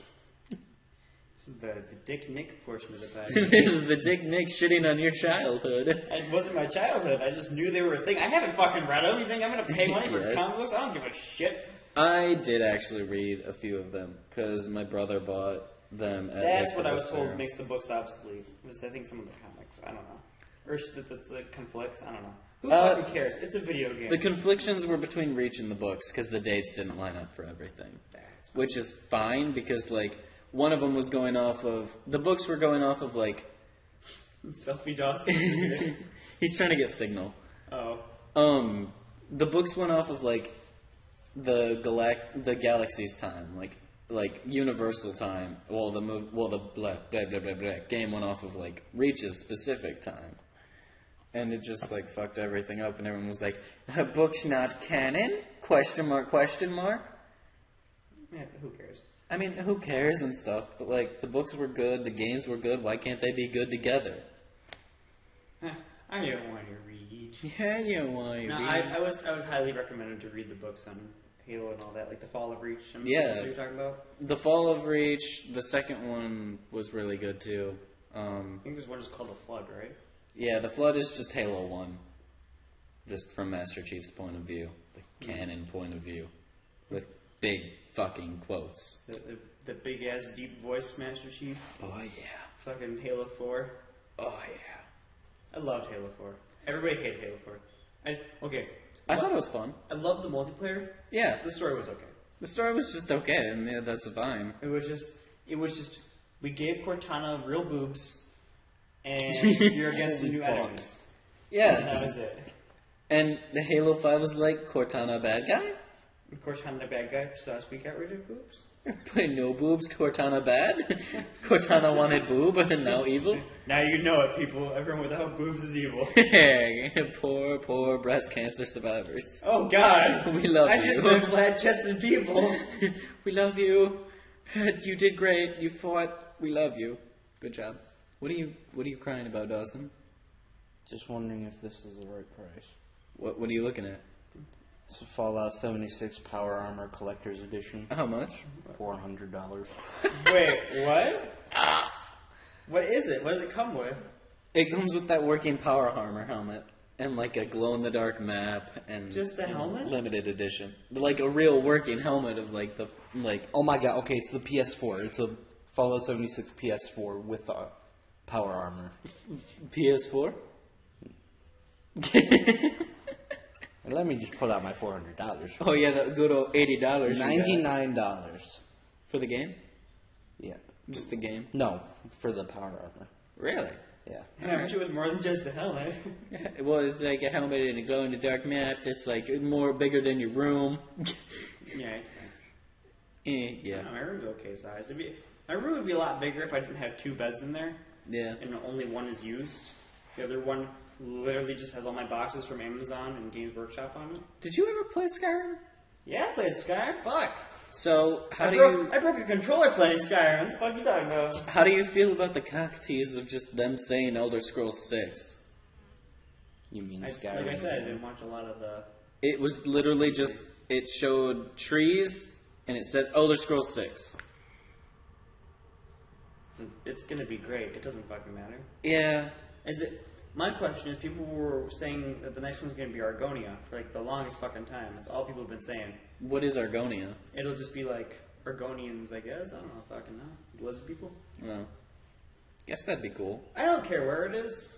The Dick Nick portion of the podcast. This is the Dick Nick shitting on your childhood. It wasn't my childhood. I just knew they were a thing. I haven't fucking read them. You think I'm gonna pay money for Yes. comic books? I don't give a shit. I did actually read a few of them because my brother bought them. That's what the I was book told fair. makes the books obsolete. Was I think some of the comics. I don't know. Or it's just that it conflicts. I don't know. Who fucking cares? It's a video game. The conflictions were between Reach and the books because the dates didn't line up for everything. That's Which is fine because, like, one of them was going off of... The books were going off of, like... Selfie Dawson. He's trying to get signal. Oh. The books went off of, like, the galaxy's time. Like, universal time. Well, the blah, blah, blah, blah, blah. Game went off of, like, Reach's specific time. And it just, like, fucked everything up, and everyone was like, "A book's not canon? Question mark, question mark?" Yeah, who cares? I mean, who cares and stuff, but, like, the books were good, the games were good, why can't they be good together? I don't want to read. Yeah, you want to No, read. I was highly recommended to read the books on Halo and all that, like the Fall of Reach. Yeah. What you're talking about? The Fall of Reach, the second one was really good, too. I think there's one just called The Flood, right? Yeah, the Flood is just Halo 1. Just from Master Chief's point of view. The canon point of view. With big fucking quotes. The big ass deep voice Master Chief. Oh, yeah. Fucking Halo 4. Oh, yeah. I loved Halo 4. Everybody hated Halo 4. I thought it was fun. I loved the multiplayer. Yeah. The story was okay. The story was just okay, and yeah, that's fine. It was just, we gave Cortana real boobs, and you're against some new Fuck. enemies. Yeah. That was it. And the Halo 5 was like, Cortana bad guy? Cortana the bad guy, so we got rid of boobs. Wait, no boobs, Cortana bad? Cortana wanted boob, and now evil? Now you know it, people. Everyone without boobs is evil. Poor breast cancer survivors. Oh God, We love I you. just said flat-chested people. We love you. You did great. You fought. We love you. Good job. What are you crying about, Dawson? Just wondering if this is the right price. What are you looking at? It's a Fallout 76 Power Armor Collector's Edition. How much? $400. Wait, what? What is it? What does it come with? It comes with that working power armor helmet and like a glow in the dark map and Just a helmet? limited edition, like a real working helmet of like the like. Oh my god, okay, it's the PS4. It's a Fallout 76 PS4 with the power armor. PS4. And let me just pull out my $400. Oh yeah, that good old $80. $99. For the game. Yeah. Just the game. No, for the power armor. Really? Yeah. I wish it was more than just the helmet. Well, it's like a helmet and a glow in the dark map that's like more bigger than your room. Yeah. Yeah. My room's okay size. My room would be a lot bigger if I didn't have two beds in there, Yeah. and only one is used. The other one literally just has all my boxes from Amazon and Games Workshop on it. Did you ever play Skyrim? Yeah, I played Skyrim. Fuck. So I broke a controller playing Skyrim. What the fuck you talking about? how do you feel about the cocktease of just them saying Elder Scrolls 6? You mean Like Skyrim? I said, I didn't watch a lot of the. It was literally just, it showed trees and it said Elder Scrolls 6. It's gonna be great. It doesn't fucking matter. Yeah. Is it? My question is, people were saying that the next one's gonna be Argonia for like the longest fucking time. That's all people have been saying. What is Argonia? It'll just be like Argonians, I guess. I don't know, fucking know. Blizzard people. Well, guess that'd be cool. I don't care where it is.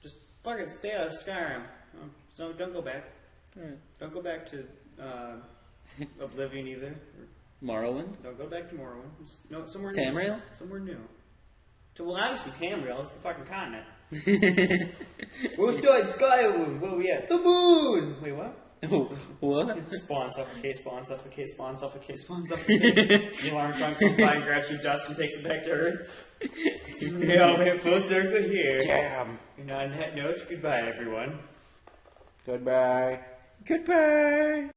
Just fucking stay out of Skyrim. So don't go back. Alright. Don't go back to Oblivion either. Morrowind? Don't go back to Morrowind. Just, no, somewhere Tamriel? new. Somewhere new. Well, obviously Tamriel. It's the fucking continent. We're starting Skyrim. Where we at? The moon. Wait, what? What? Spawn, suffocate, spawn, suffocate, spawn, suffocate, spawn, suffocate. Neil Armstrong comes by and grabs your dust and takes it back to Earth. Yeah, we have full circle here. Damn. And on that note, goodbye, everyone. Goodbye. Goodbye.